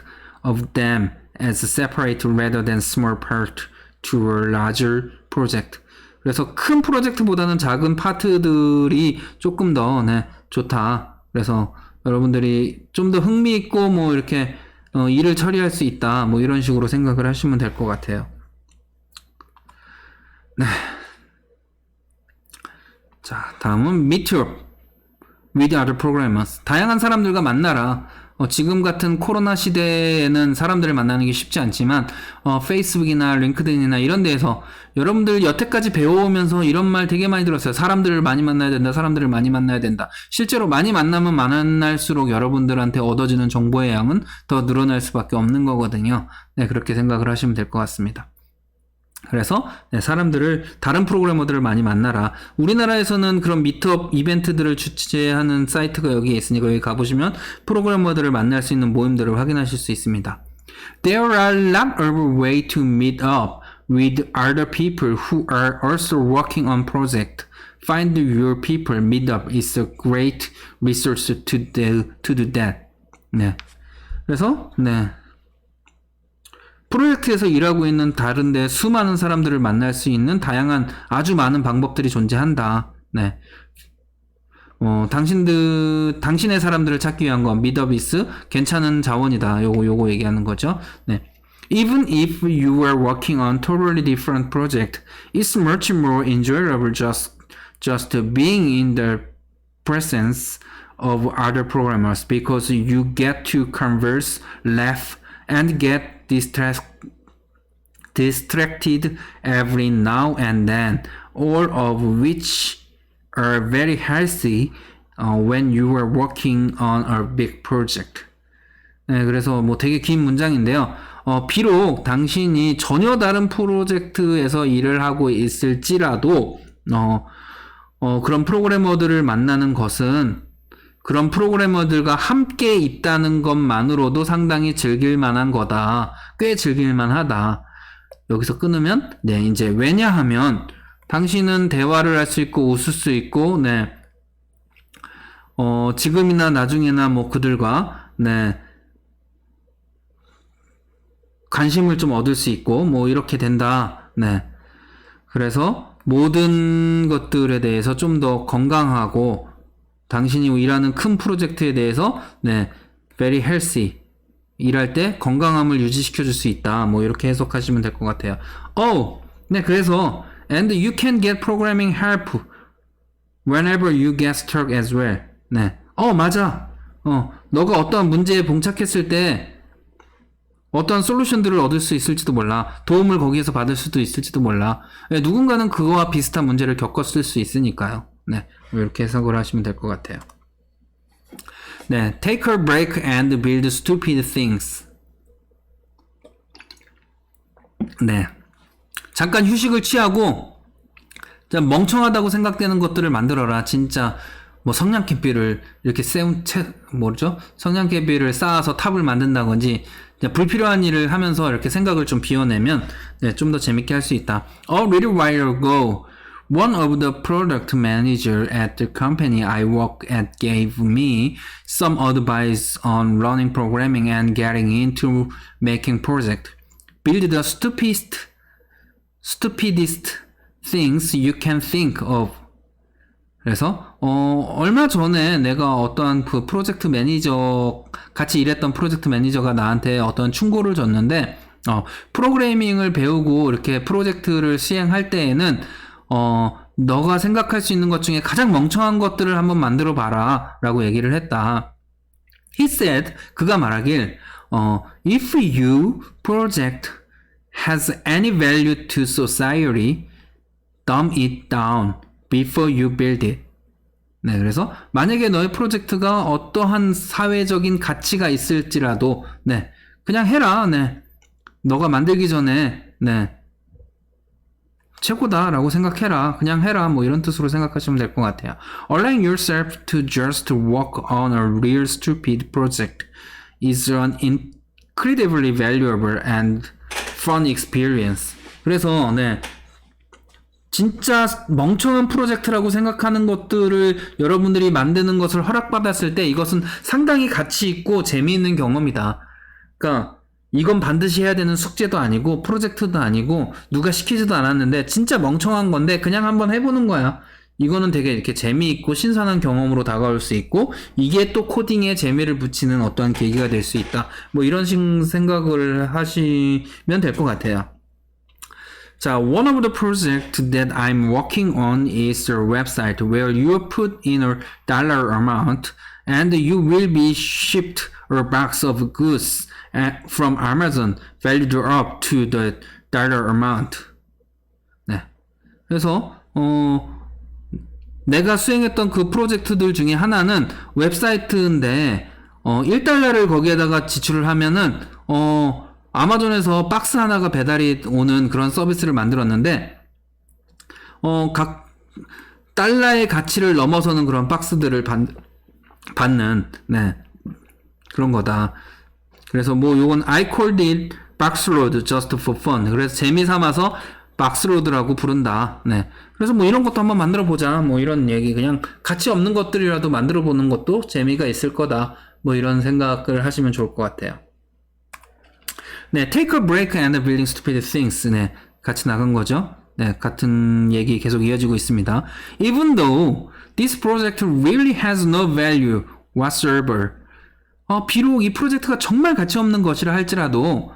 of them as separate rather than small part to a larger project. 그래서 큰 프로젝트보다는 작은 파트들이 조금 더 좋다. 그래서 여러분들이 좀 더 흥미있고 뭐 이렇게 일을 처리할 수 있다. 뭐 이런 식으로 생각을 하시면 될 것 같아요. 네. 자, 다음은 Meet up with other programmers. 다양한 사람들과 만나라. 지금 같은 코로나 시대에는 사람들을 만나는 게 쉽지 않지만 페이스북이나 링크드인이나 이런 데에서 여러분들 여태까지 배워오면서 이런 말 되게 많이 들었어요. 사람들을 많이 만나야 된다. 사람들을 많이 만나야 된다. 실제로 많이 만나면 만날수록 여러분들한테 얻어지는 정보의 양은 더 늘어날 수밖에 없는 거거든요. 네, 그렇게 생각을 하시면 될 것 같습니다. 그래서 사람들을 다른 프로그래머들을 많이 만나라. 우리나라에서는 그런 미트업 이벤트들을 주최하는 사이트가 여기에 있으니까 여기 가보시면 프로그래머들을 만날 수 있는 모임들을 확인하실 수 있습니다. There are a lot of ways to meet up with other people who are also working on project. Find your people meetup is a great resource to do that. 네. 그래서 프로젝트에서 일하고 있는 다른데 수많은 사람들을 만날 수 있는 다양한 아주 많은 방법들이 존재한다. 네. 당신의 사람들을 찾기 위한 건 미더비스 괜찮은 자원이다. 요거 얘기하는 거죠. 네. Even if you are working on totally different project, it's much more enjoyable just being in the presence of other programmers because you get to converse, laugh, and get distracted every now and then, all of which are very healthy when you are working on a big project. 네, 그래서 되게 긴 문장인데요. 비록 당신이 전혀 다른 프로젝트에서 일을 하고 있을지라도 그런 프로그래머들을 만나는 것은 그런 프로그래머들과 함께 있다는 것만으로도 상당히 즐길만한 거다. 꽤 즐길만하다. 여기서 끊으면 이제 왜냐하면 당신은 대화를 할 수 있고 웃을 수 있고 지금이나 나중에나 그들과 관심을 좀 얻을 수 있고 이렇게 된다. 그래서 모든 것들에 대해서 좀 더 건강하고 당신이 일하는 큰 프로젝트에 대해서 very healthy 일할 때 건강함을 유지시켜 줄 수 있다. 이렇게 해석하시면 될 것 같아요. 그래서 and you can get programming help whenever you get stuck as well. 맞아. 너가 어떠한 문제에 봉착했을 때 어떤 솔루션들을 얻을 수 있을지도 몰라. 도움을 거기에서 받을 수도 있을지도 몰라. 누군가는 그거와 비슷한 문제를 겪었을 수 있으니까요. 이렇게 해석을 하시면 될 것 같아요. Take a break and build stupid things. 잠깐 휴식을 취하고 멍청하다고 생각되는 것들을 만들어라. 진짜 성냥개비를 이렇게 성냥개비를 쌓아서 탑을 만든다든지 불필요한 일을 하면서 이렇게 생각을 좀 비워내면 좀 더 재밌게 할 수 있다. A little while ago, one of the product manager at the company I work at gave me some advice on running programming and getting into making project. Build the stupidest things you can think of. 그래서 얼마 전에 내가 어떠한 그 프로젝트 매니저 같이 일했던 프로젝트 매니저가 나한테 어떤 충고를 줬는데 프로그래밍을 배우고 이렇게 프로젝트를 시행할 때에는 너가 생각할 수 있는 것 중에 가장 멍청한 것들을 한번 만들어 봐라 라고 얘기를 했다. He said, 그가 말하길 If your project has any value to society, dumb it down before you build it. 그래서 만약에 너의 프로젝트가 어떠한 사회적인 가치가 있을지라도 그냥 해라. 너가 만들기 전에 최고다라고 생각해라. 그냥 해라. 이런 뜻으로 생각하시면 될 것 같아요. Allowing yourself to just work on a real stupid project is an incredibly valuable and fun experience. 그래서 진짜 멍청한 프로젝트라고 생각하는 것들을 여러분들이 만드는 것을 허락받았을 때 이것은 상당히 가치 있고 재미있는 경험이다. 그러니까 이건 반드시 해야 되는 숙제도 아니고 프로젝트도 아니고 누가 시키지도 않았는데 진짜 멍청한 건데 그냥 한번 해보는 거야. 이거는 되게 이렇게 재미있고 신선한 경험으로 다가올 수 있고 이게 또 코딩에 재미를 붙이는 어떠한 계기가 될 수 있다. 이런 식 생각을 하시면 될 것 같아요. 자, one of the projects that I'm working on is a website where you put in a dollar amount and you will be shipped a box of goods from Amazon valued up to the dollar amount. 네. 그래서 내가 수행했던 그 프로젝트들 중에 하나는 웹사이트인데 1달러를 거기에다가 지출을 하면은 아마존에서 박스 하나가 배달이 오는 그런 서비스를 만들었는데 각 달러의 가치를 넘어서는 그런 박스들을 받는 네. 그런 거다. 그래서 뭐 요건 I called it boxload just for fun. 그래서 재미 삼아서 박스로드라고 부른다. 네. 그래서 뭐 이런 것도 한번 만들어 보자. 뭐 이런 얘기 그냥 가치 없는 것들이라도 만들어 보는 것도 재미가 있을 거다. 뭐 이런 생각을 하시면 좋을 것 같아요. 네, take a break and building stupid things. 네, 같이 나간 거죠. 네, 같은 얘기 계속 이어지고 있습니다. Even though this project really has no value whatsoever. 비록 이 프로젝트가 정말 가치 없는 것이라 할지라도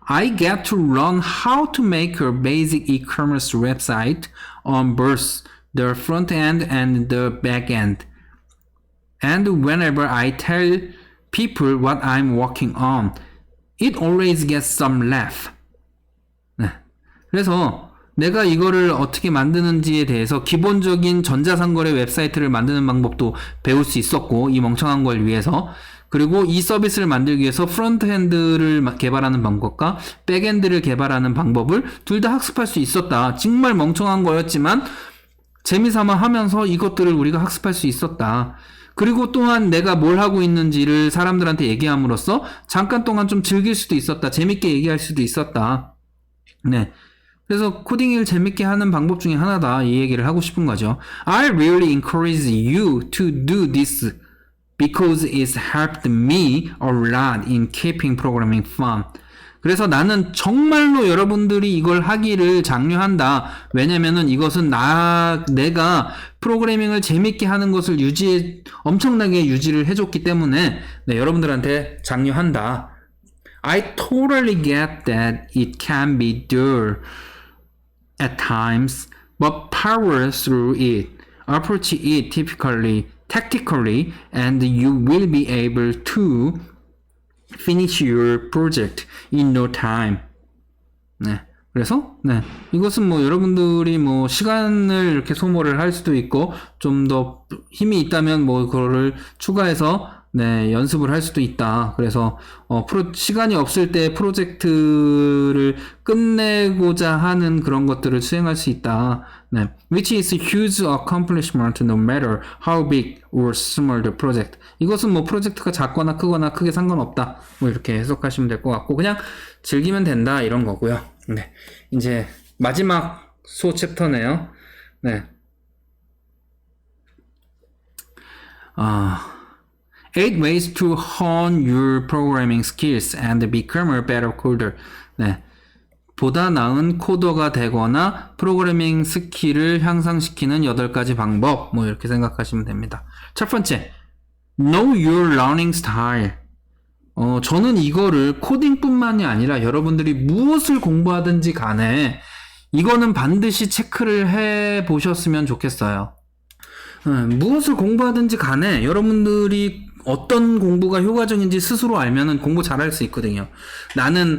I get to learn how to make a basic e-commerce website on both the front end and the back end. And whenever I tell people what I'm working on, it always gets some laugh. 네. 그래서 내가 이거를 어떻게 만드는지에 대해서 기본적인 전자상거래 웹사이트를 만드는 방법도 배울 수 있었고, 이 멍청한 걸 위해서. 그리고 이 서비스를 만들기 위해서 프론트엔드를 개발하는 방법과 백엔드를 개발하는 방법을 둘 다 학습할 수 있었다. 정말 멍청한 거였지만 재미삼아 하면서 이것들을 우리가 학습할 수 있었다. 그리고 또한 내가 뭘 하고 있는지를 사람들한테 얘기함으로써 잠깐 동안 좀 즐길 수도 있었다. 재밌게 얘기할 수도 있었다. 네. 그래서 코딩을 재밌게 하는 방법 중에 하나다. 이 얘기를 하고 싶은 거죠. I really encourage you to do this because it's helped me a lot in keeping programming fun. 그래서 나는 정말로 여러분들이 이걸 하기를 장려한다. 왜냐면은 이것은 내가 프로그래밍을 재밌게 하는 것을 엄청나게 유지를 해줬기 때문에 네, 여러분들한테 장려한다. I totally get that it can be dull at times, but power through it. Approach it tactically, and you will be able to finish your project in no time. 네. 그래서, 네. 이것은 뭐 여러분들이 뭐 시간을 이렇게 소모를 할 수도 있고, 좀 더 힘이 있다면 뭐 그거를 추가해서 네, 연습을 할 수도 있다. 그래서, 시간이 없을 때 프로젝트를 끝내고자 하는 그런 것들을 수행할 수 있다. 네. Which is a huge accomplishment no matter how big or small the project. 이것은 뭐 프로젝트가 작거나 크거나 크게 상관없다. 뭐 이렇게 해석하시면 될 것 같고, 그냥 즐기면 된다. 이런 거고요. 네. 이제 마지막 소 챕터네요. 네. 8 ways to hone your programming skills and become a better coder. 네. 보다 나은 코더가 되거나 프로그래밍 스킬을 향상시키는 8가지 방법. 뭐 이렇게 생각하시면 됩니다. 첫 번째, know your learning style. 저는 이거를 코딩뿐만이 아니라 여러분들이 무엇을 공부하든지 간에 이거는 반드시 체크를 해 보셨으면 좋겠어요. 무엇을 공부하든지 간에 여러분들이 어떤 공부가 효과적인지 스스로 알면은 공부 잘할 수 있거든요. 나는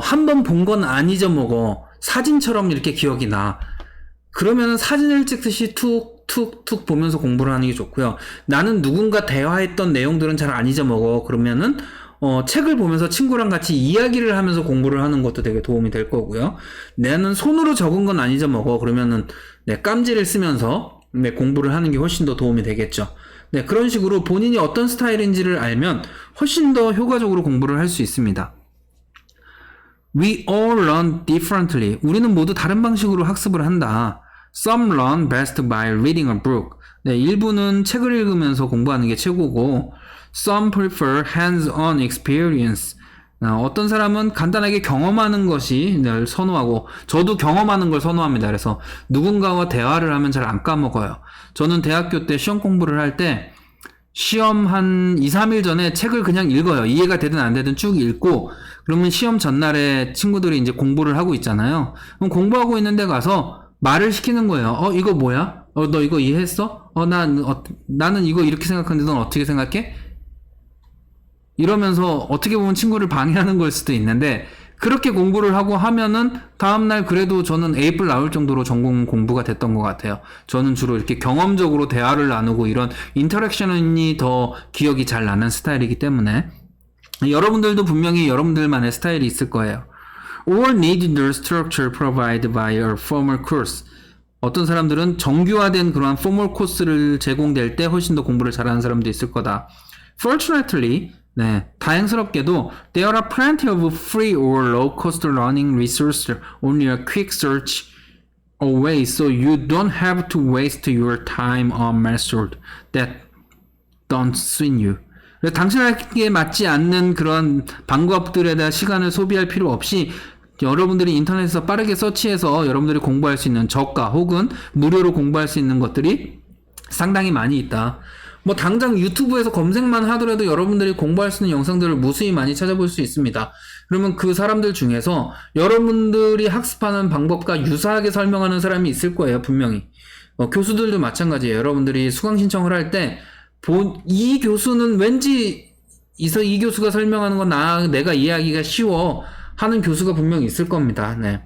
한 번 본 건 안 잊어먹어. 사진처럼 이렇게 기억이 나. 그러면은 사진을 찍듯이 툭툭툭 보면서 공부를 하는 게 좋고요. 나는 누군가 대화했던 내용들은 잘 안 잊어먹어. 그러면은 책을 보면서 친구랑 같이 이야기를 하면서 공부를 하는 것도 되게 도움이 될 거고요. 나는 손으로 적은 건 안 잊어먹어. 그러면은 네, 깜지를 쓰면서 네, 공부를 하는 게 훨씬 더 도움이 되겠죠. 네, 그런 식으로 본인이 어떤 스타일인지를 알면 훨씬 더 효과적으로 공부를 할 수 있습니다. We all learn differently. 우리는 모두 다른 방식으로 학습을 한다. Some learn best by reading a book. 네, 일부는 책을 읽으면서 공부하는 게 최고고, Some prefer hands-on experience. 어떤 사람은 간단하게 경험하는 것이 늘 선호하고, 저도 경험하는 걸 선호합니다. 그래서 누군가와 대화를 하면 잘 안 까먹어요. 저는 대학교 때 시험 공부를 할 때 시험 한 2, 3일 전에 책을 그냥 읽어요. 이해가 되든 안 되든 쭉 읽고, 그러면 시험 전날에 친구들이 이제 공부를 하고 있잖아요. 그럼 공부하고 있는 데 가서 말을 시키는 거예요. 이거 뭐야? 너 이거 이해했어? 나는 이거 이렇게 생각하는데 넌 어떻게 생각해? 이러면서 어떻게 보면 친구를 방해하는 걸 수도 있는데, 그렇게 공부를 하고 하면은 다음날 그래도 저는 A뿔 나올 정도로 전공 공부가 됐던 것 같아요. 저는 주로 이렇게 경험적으로 대화를 나누고 이런 인터랙션이 더 기억이 잘 나는 스타일이기 때문에 여러분들도 분명히 여러분들만의 스타일이 있을 거예요. Or need the structure provided by a formal course. 어떤 사람들은 정규화된 그러한 포멀 코스를 제공될 때 훨씬 더 공부를 잘하는 사람도 있을 거다. Fortunately, 네, 다행스럽게도 there are plenty of free or low-cost learning resources on your quick search away, so you don't have to waste your time on methods that don't suit you. 당신에게 맞지 않는 그런 방법들에 대한 시간을 소비할 필요 없이 여러분들이 인터넷에서 빠르게 서치해서 여러분들이 공부할 수 있는 저가 혹은 무료로 공부할 수 있는 것들이 상당히 많이 있다. 뭐 당장 유튜브에서 검색만 하더라도 여러분들이 공부할 수 있는 영상들을 무수히 많이 찾아볼 수 있습니다. 그러면 그 사람들 중에서 여러분들이 학습하는 방법과 유사하게 설명하는 사람이 있을 거예요, 분명히. 교수들도 마찬가지예요. 여러분들이 수강 신청을 할 때 이 교수는 왠지 이 교수가 설명하는 건 내가 이해하기가 쉬워 하는 교수가 분명히 있을 겁니다. 네.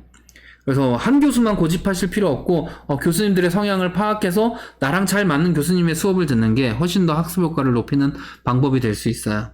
그래서 한 교수만 고집하실 필요 없고 교수님들의 성향을 파악해서 나랑 잘 맞는 교수님의 수업을 듣는 게 훨씬 더 학습 효과를 높이는 방법이 될 수 있어요.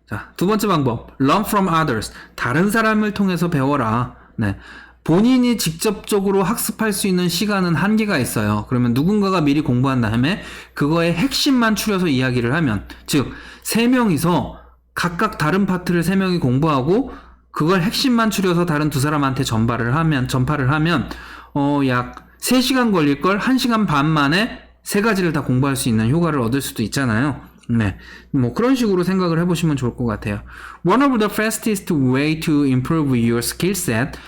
자, 두 번째 방법, learn from others. 다른 사람을 통해서 배워라. 네. 본인이 직접적으로 학습할 수 있는 시간은 한계가 있어요. 그러면 누군가가 미리 공부한 다음에 그거의 핵심만 추려서 이야기를 하면, 즉 3명이서 각각 다른 파트를 3명이 공부하고 그걸 핵심만 추려서 다른 두 사람한테 전파를 하면 약 3시간 걸릴 걸 1시간 반 만에 3가지를 다 공부할 수 있는 효과를 얻을 수도 있잖아요. 네. 뭐 그런 식으로 생각을 해보시면 좋을 것 같아요. One of the fastest way to improve your skill set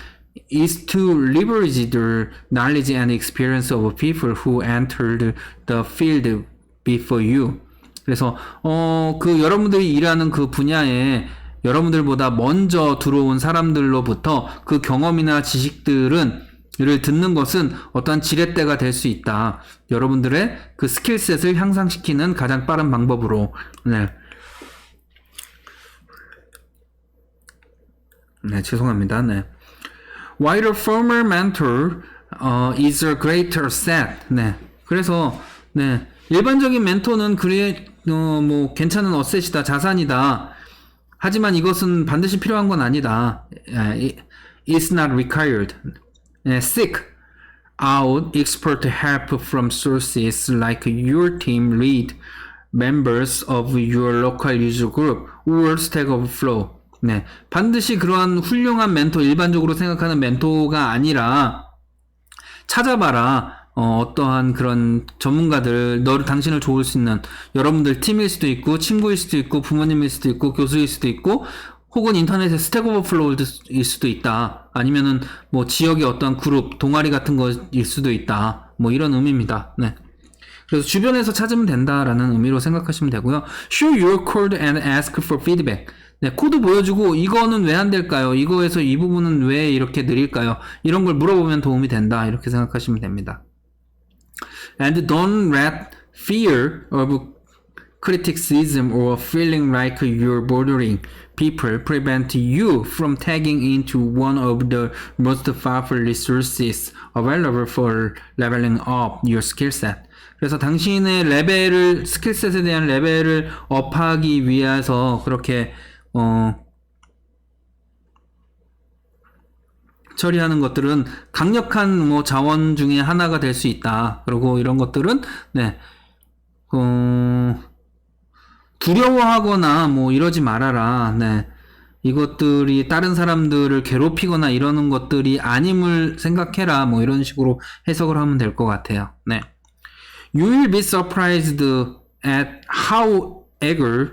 is to leverage the knowledge and experience of people who entered the field before you. 그래서 여러분들이 일하는 그 분야에 여러분들보다 먼저 들어온 사람들로부터 그 경험이나 지식들을 듣는 것은 어떠한 지렛대가 될 수 있다. 여러분들의 그 스킬셋을 향상시키는 가장 빠른 방법으로. 네, 죄송합니다. 네. While a former mentor is a greater set. 네. 그래서 네. 일반적인 멘토는 뭐 괜찮은 어셋이다, 자산이다. 하지만 이것은 반드시 필요한 건 아니다. It's not required. Seek out expert help from sources like your team lead, members of your local user group, or Stack Overflow. 네, 반드시 그러한 훌륭한 멘토, 일반적으로 생각하는 멘토가 아니라 찾아봐라. 어떠한 그런 전문가들, 당신을 도울 수 있는 여러분들 팀일 수도 있고, 친구일 수도 있고, 부모님일 수도 있고, 교수일 수도 있고, 혹은 인터넷의 스택 오버플로우일 수도 있다. 아니면은 뭐 지역의 어떠한 그룹, 동아리 같은 거일 수도 있다. 뭐 이런 의미입니다. 네. 그래서 주변에서 찾으면 된다라는 의미로 생각하시면 되고요. Show your code and ask for feedback. 네, 코드 보여주고 이거는 왜 안 될까요? 이거에서 이 부분은 왜 이렇게 느릴까요? 이런 걸 물어보면 도움이 된다. 이렇게 생각하시면 됩니다. And don't let fear of criticism or feeling like you're bothering people prevent you from tagging into one of the most powerful resources available for leveling up your skill set. 그래서 당신의 레벨을, 스킬셋에 대한 레벨을 업하기 위해서 그렇게 처리하는 것들은 강력한 뭐 자원 중에 하나가 될 수 있다. 그리고 이런 것들은 네, 두려워하거나 뭐 이러지 말아라. 네, 이것들이 다른 사람들을 괴롭히거나 이러는 것들이 아님을 생각해라. 뭐 이런 식으로 해석을 하면 될 것 같아요. 네, You will be surprised at how eager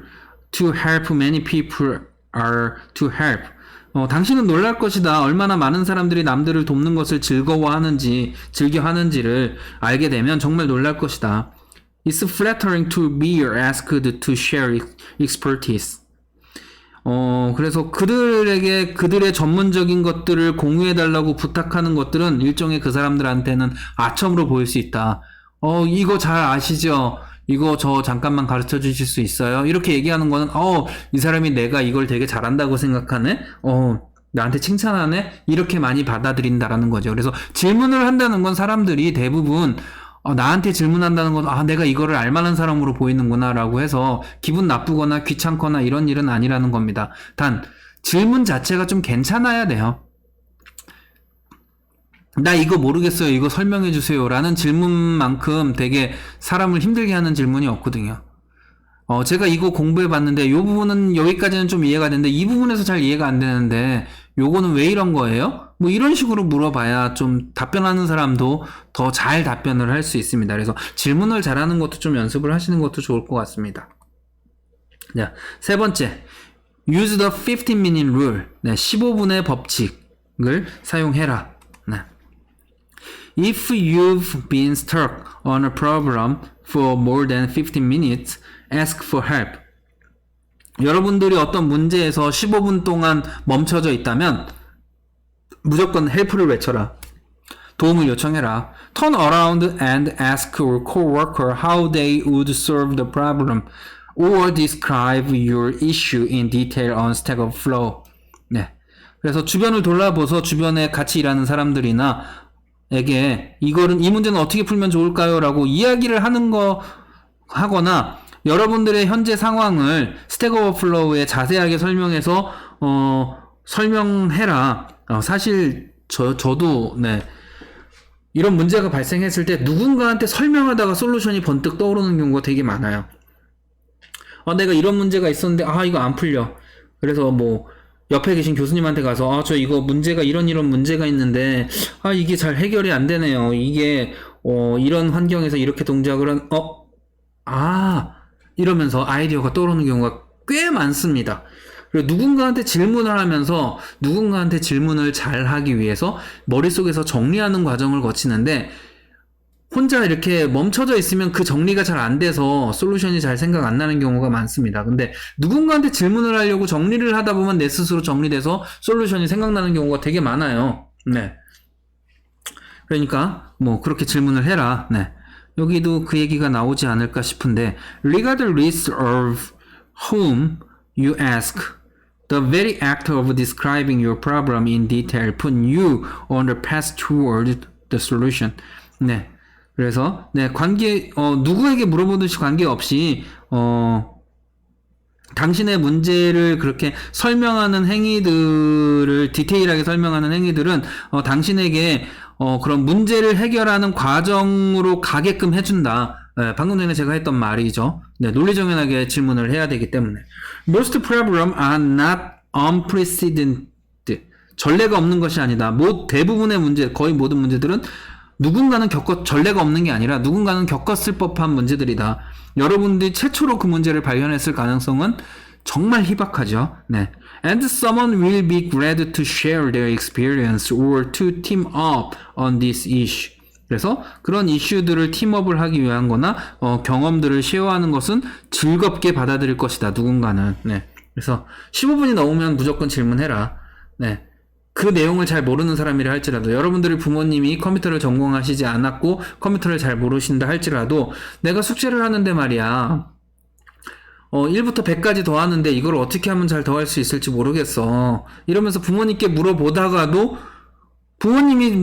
to help many people are to help. 당신은 놀랄 것이다. 얼마나 많은 사람들이 남들을 돕는 것을 즐겨하는지를 알게 되면 정말 놀랄 것이다. It's flattering to be asked to share expertise. 그래서 그들에게 그들의 전문적인 것들을 공유해달라고 부탁하는 것들은 일종의 그 사람들한테는 아첨으로 보일 수 있다. 이거 잘 아시죠? 이거 저 잠깐만 가르쳐 주실 수 있어요? 이렇게 얘기하는 거는, 이 사람이 내가 이걸 되게 잘한다고 생각하네? 나한테 칭찬하네? 이렇게 많이 받아들인다라는 거죠. 그래서 질문을 한다는 건 사람들이 대부분 나한테 질문한다는 건 내가 이거를 알만한 사람으로 보이는구나 라고 해서 기분 나쁘거나 귀찮거나 이런 일은 아니라는 겁니다. 단 질문 자체가 좀 괜찮아야 돼요. 나 이거 모르겠어요. 이거 설명해 주세요. 라는 질문만큼 되게 사람을 힘들게 하는 질문이 없거든요. 제가 이거 공부해 봤는데 이 부분은 여기까지는 좀 이해가 되는데 이 부분에서 잘 이해가 안 되는데 요거는 왜 이런 거예요? 뭐 이런 식으로 물어봐야 좀 답변하는 사람도 더 잘 답변을 할 수 있습니다. 그래서 질문을 잘하는 것도 좀 연습을 하시는 것도 좋을 것 같습니다. 자, 세 번째. Use the 15-minute rule. 네, 15분의 법칙을 사용해라. 네. If you've been stuck on a problem for more than 15 minutes, ask for help. 여러분들이 어떤 문제에서 15분 동안 멈춰져 있다면 무조건 헬프를 외쳐라. 도움을 요청해라. Turn around and ask your coworker how they would solve the problem or describe your issue in detail on Stack Overflow. 네. 그래서 주변을 돌아보서 주변에 같이 일하는 사람들이나 에게 이 문제는 어떻게 풀면 좋을까요? 라고 이야기를 하거나 여러분들의 현재 상황을 스택 오버플로우에 자세하게 설명해서 설명해라. 사실 저도 네, 이런 문제가 발생했을 때 누군가한테 설명하다가 솔루션이 번뜩 떠오르는 경우가 되게 많아요. 내가 이런 문제가 있었는데 이거 안 풀려. 그래서 뭐 옆에 계신 교수님한테 가서 저 이거 문제가 이런 문제가 있는데 이게 잘 해결이 안 되네요. 이게 이런 환경에서 이렇게 동작을 이러면서 아이디어가 떠오르는 경우가 꽤 많습니다. 그리고 누군가한테 질문을 하면서 누군가한테 질문을 잘 하기 위해서 머릿속에서 정리하는 과정을 거치는데 혼자 이렇게 멈춰져 있으면 그 정리가 잘 안 돼서 솔루션이 잘 생각 안 나는 경우가 많습니다. 근데 누군가한테 질문을 하려고 정리를 하다 보면 내 스스로 정리돼서 솔루션이 생각나는 경우가 되게 많아요. 네. 그러니까 뭐 그렇게 질문을 해라. 네. 여기도 그 얘기가 나오지 않을까 싶은데 regardless of whom you ask, the very act of describing your problem in detail put you on the path toward the solution. 네. 그래서 누구에게 물어보듯이 관계없이 당신의 문제를 그렇게 설명하는 행위들을 디테일하게 설명하는 행위들은 당신에게 그런 문제를 해결하는 과정으로 가게끔 해준다. 네, 방금 전에 제가 했던 말이죠. 네, 논리정연하게 질문을 해야 되기 때문에. Most problems are not unprecedented. 전례가 없는 것이 아니다. 대부분의 문제, 거의 모든 문제들은 누군가는 전례가 없는 게 아니라 누군가는 겪었을 법한 문제들이다. 여러분들이 최초로 그 문제를 발견했을 가능성은 정말 희박하죠. 네. And someone will be glad to share their experience or to team up on this issue. 그래서 그런 이슈들을 팀업을 하기 위한 거나 경험들을 쉐어하는 것은 즐겁게 받아들일 것이다. 누군가는. 네. 그래서 15분이 넘으면 무조건 질문해라. 네. 그 내용을 잘 모르는 사람이라 할지라도 여러분들의 부모님이 컴퓨터를 전공하시지 않았고 컴퓨터를 잘 모르신다 할지라도 내가 숙제를 하는데 말이야 1부터 100까지 더하는데 이걸 어떻게 하면 잘 더할 수 있을지 모르겠어 이러면서 부모님께 물어보다가도 부모님이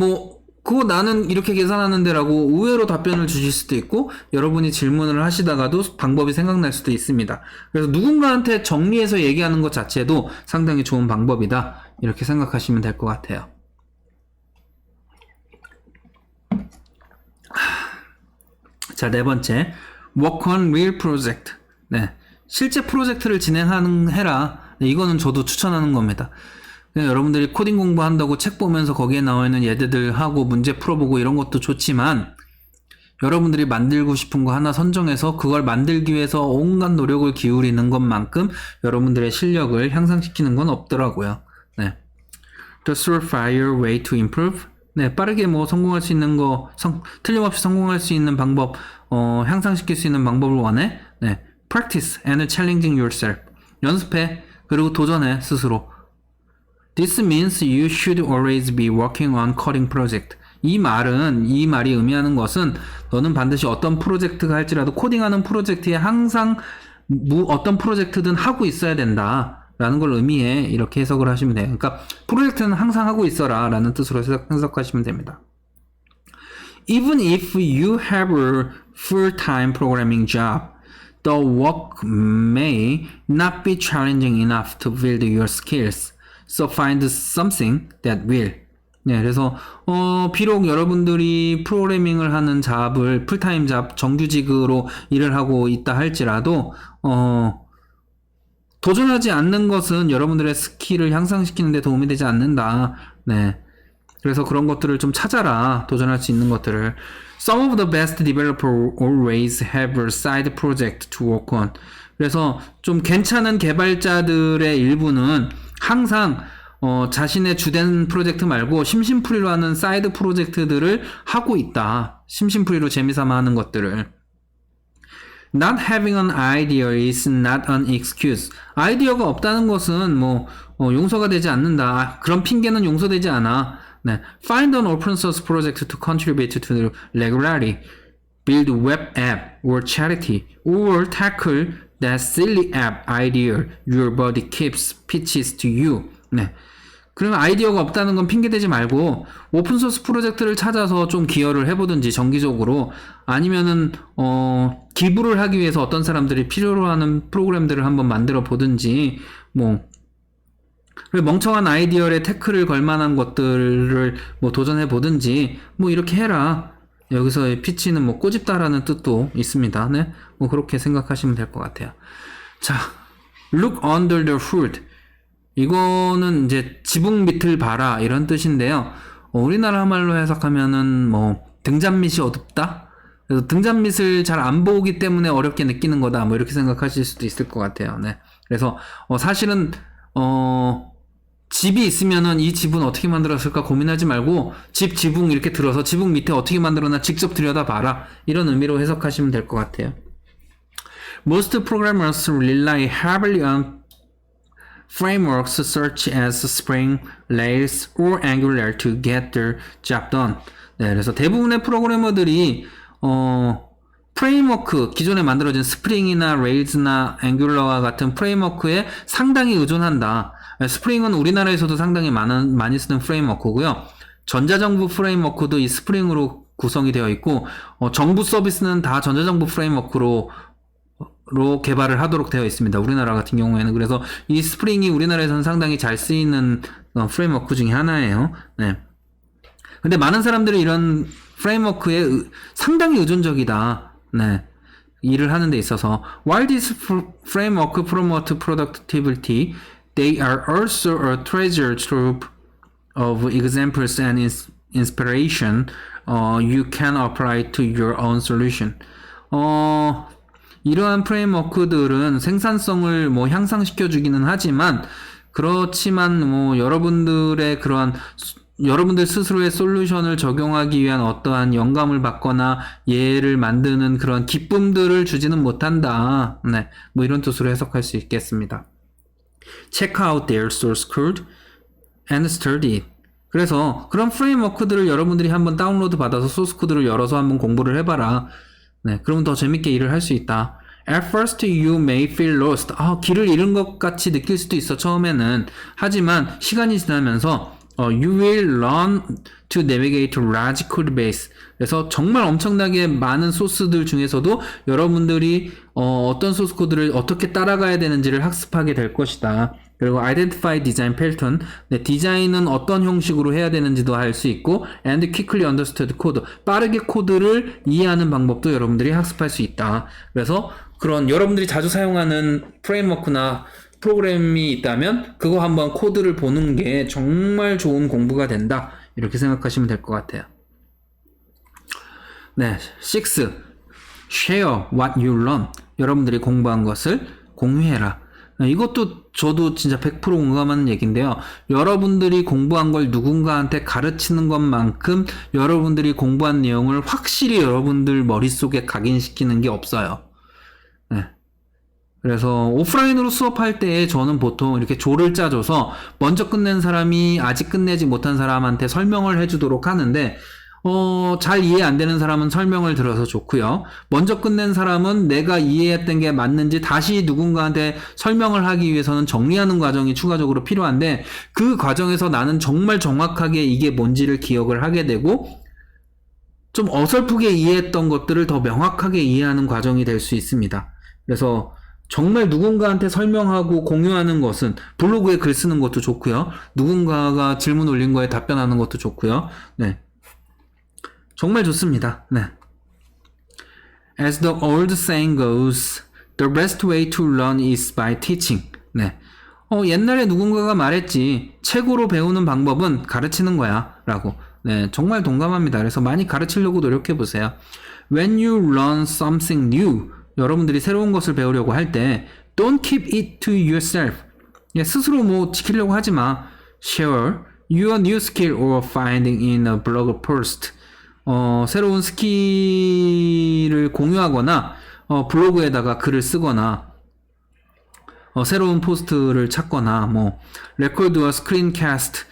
그거 나는 이렇게 계산하는데 라고 의외로 답변을 주실 수도 있고 여러분이 질문을 하시다가도 방법이 생각날 수도 있습니다. 그래서 누군가한테 정리해서 얘기하는 것 자체도 상당히 좋은 방법이다. 이렇게 생각하시면 될 것 같아요. 자, 네 번째. Work on real project. 네. 실제 프로젝트를 해라. 네, 이거는 저도 추천하는 겁니다. 여러분들이 코딩 공부한다고 책 보면서 거기에 나와 있는 예제들 하고 문제 풀어보고 이런 것도 좋지만 여러분들이 만들고 싶은 거 하나 선정해서 그걸 만들기 위해서 온갖 노력을 기울이는 것만큼 여러분들의 실력을 향상시키는 건 없더라고요. 네. The surefire way to improve. 네, 빠르게 성공할 수 있는 거, 틀림없이 성공할 수 있는 방법, 향상시킬 수 있는 방법을 원해. 네. Practice and challenging yourself. 연습해. 그리고 도전해, 스스로. This means you should always be working on coding project. 이 말이 의미하는 것은 너는 반드시 어떤 프로젝트가 할지라도 코딩하는 프로젝트에 항상 어떤 프로젝트든 하고 있어야 된다 라는 걸 의미해. 이렇게 해석을 하시면 돼요. 그러니까 프로젝트는 항상 하고 있어라 라는 뜻으로 해석하시면 됩니다. Even if you have a full-time programming job, the work may not be challenging enough to build your skills. So find something that will. 네, 그래서 비록 여러분들이 프로그래밍을 하는 잡을 풀타임 잡 정규직으로 일을 하고 있다 할지라도 도전하지 않는 것은 여러분들의 스킬을 향상시키는 데 도움이 되지 않는다. 네. 그래서 그런 것들을 좀 찾아라. 도전할 수 있는 것들을. Some of the best developers always have a side project to work on. 그래서 좀 괜찮은 개발자들의 일부는 항상 자신의 주된 프로젝트 말고 심심풀이로 하는 사이드 프로젝트들을 하고 있다. 심심풀이로 재미삼아 하는 것들을. Not having an idea is not an excuse. 아이디어가 없다는 것은 용서가 되지 않는다. 그런 핑계는 용서되지 않아. 네. Find an open source project to contribute to the regularity. Build web app or charity or tackle that silly app idea your body keeps pitches to you. 네. 그러면 아이디어가 없다는 건 핑계대지 말고 오픈소스 프로젝트를 찾아서 좀 기여를 해보든지 정기적으로 아니면은 기부를 하기 위해서 어떤 사람들이 필요로 하는 프로그램들을 한번 만들어 보든지 멍청한 아이디어에 태클을 걸 만한 것들을 도전해 보든지 이렇게 해라. 여기서의 피치는 꼬집다라는 뜻도 있습니다. 네. 그렇게 생각하시면 될 것 같아요. 자, look under the hood. 이거는 이제 지붕 밑을 봐라 이런 뜻인데요. 우리나라 말로 해석하면은 등잔밑이 어둡다. 그래서 등잔밑을 잘 안 보기 때문에 어렵게 느끼는 거다. 이렇게 생각하실 수도 있을 것 같아요. 네. 그래서 사실은 집이 있으면은 이 집은 어떻게 만들었을까 고민하지 말고 지붕 이렇게 들어서 지붕 밑에 어떻게 만들었나 직접 들여다봐라. 이런 의미로 해석하시면 될 것 같아요. Most programmers rely heavily on frameworks such as Spring, Rails, or Angular to get their job done. 네, 그래서 대부분의 프로그래머들이 프레임워크, 기존에 만들어진 스프링이나 레일즈나 앵귤러와 같은 프레임워크에 상당히 의존한다. 스프링은 우리나라에서도 상당히 많이 쓰는 프레임워크고요. 전자정부 프레임워크도 이 스프링으로 구성이 되어 있고 정부 서비스는 다 전자정부 프레임워크로 개발을 하도록 되어 있습니다. 우리나라 같은 경우에는. 그래서 이 스프링이 우리나라에서는 상당히 잘 쓰이는 프레임워크 중에 하나예요. 네. 근데 많은 사람들이 이런 프레임워크에 상당히 의존적이다. 네. 일을 하는 데 있어서 while this framework promote productivity, they are also a treasure trove of examples and inspiration you can apply to your own solution. 이러한 프레임워크들은 생산성을 향상시켜주기는 하지만 그렇지만 여러분들의 그러한 여러분들 스스로의 솔루션을 적용하기 위한 어떠한 영감을 받거나 예를 만드는 그런 기쁨들을 주지는 못한다. 네, 이런 뜻으로 해석할 수 있겠습니다. Check out their source code and study it. 그래서 그런 프레임워크들을 여러분들이 한번 다운로드 받아서 소스 코드를 열어서 한번 공부를 해봐라. 네, 그러면 더 재밌게 일을 할 수 있다. At first you may feel lost. 길을 잃은 것 같이 느낄 수도 있어, 처음에는. 하지만 시간이 지나면서 you will learn to navigate a large code base. 그래서 정말 엄청나게 많은 소스들 중에서도 여러분들이 어떤 소스 코드를 어떻게 따라가야 되는지를 학습하게 될 것이다. 그리고 identify design pattern. 네, 디자인은 어떤 형식으로 해야 되는지도 알 수 있고 and quickly understood code. 빠르게 코드를 이해하는 방법도 여러분들이 학습할 수 있다. 그래서 그런 여러분들이 자주 사용하는 프레임워크나 프로그램이 있다면 그거 한번 코드를 보는 게 정말 좋은 공부가 된다. 이렇게 생각하시면 될 것 같아요. 네, 6. Share what you learn. 여러분들이 공부한 것을 공유해라. 이것도 저도 진짜 100% 공감하는 얘기인데요. 여러분들이 공부한 걸 누군가한테 가르치는 것만큼 여러분들이 공부한 내용을 확실히 여러분들 머릿속에 각인시키는 게 없어요. 네. 그래서 오프라인으로 수업할 때 저는 보통 이렇게 조를 짜줘서 먼저 끝낸 사람이 아직 끝내지 못한 사람한테 설명을 해주도록 하는데 잘 이해 안 되는 사람은 설명을 들어서 좋고요. 먼저 끝낸 사람은 내가 이해했던 게 맞는지 다시 누군가한테 설명을 하기 위해서는 정리하는 과정이 추가적으로 필요한데 그 과정에서 나는 정말 정확하게 이게 뭔지를 기억을 하게 되고 좀 어설프게 이해했던 것들을 더 명확하게 이해하는 과정이 될 수 있습니다. 그래서 정말 누군가한테 설명하고 공유하는 것은 블로그에 글 쓰는 것도 좋고요. 누군가가 질문 올린 거에 답변하는 것도 좋고요. 네. 정말 좋습니다. 네. As the old saying goes, the best way to learn is by teaching. 네. 옛날에 누군가가 말했지. 최고로 배우는 방법은 가르치는 거야. 라고. 네. 정말 동감합니다. 그래서 많이 가르치려고 노력해 보세요. When you learn something new, 여러분들이 새로운 것을 배우려고 할 때 don't keep it to yourself. 스스로 뭐 지키려고 하지 마. Share your new skill or finding in a blog post. 새로운 스킬을 공유하거나 블로그에다가 글을 쓰거나 새로운 포스트를 찾거나 뭐 record a screencast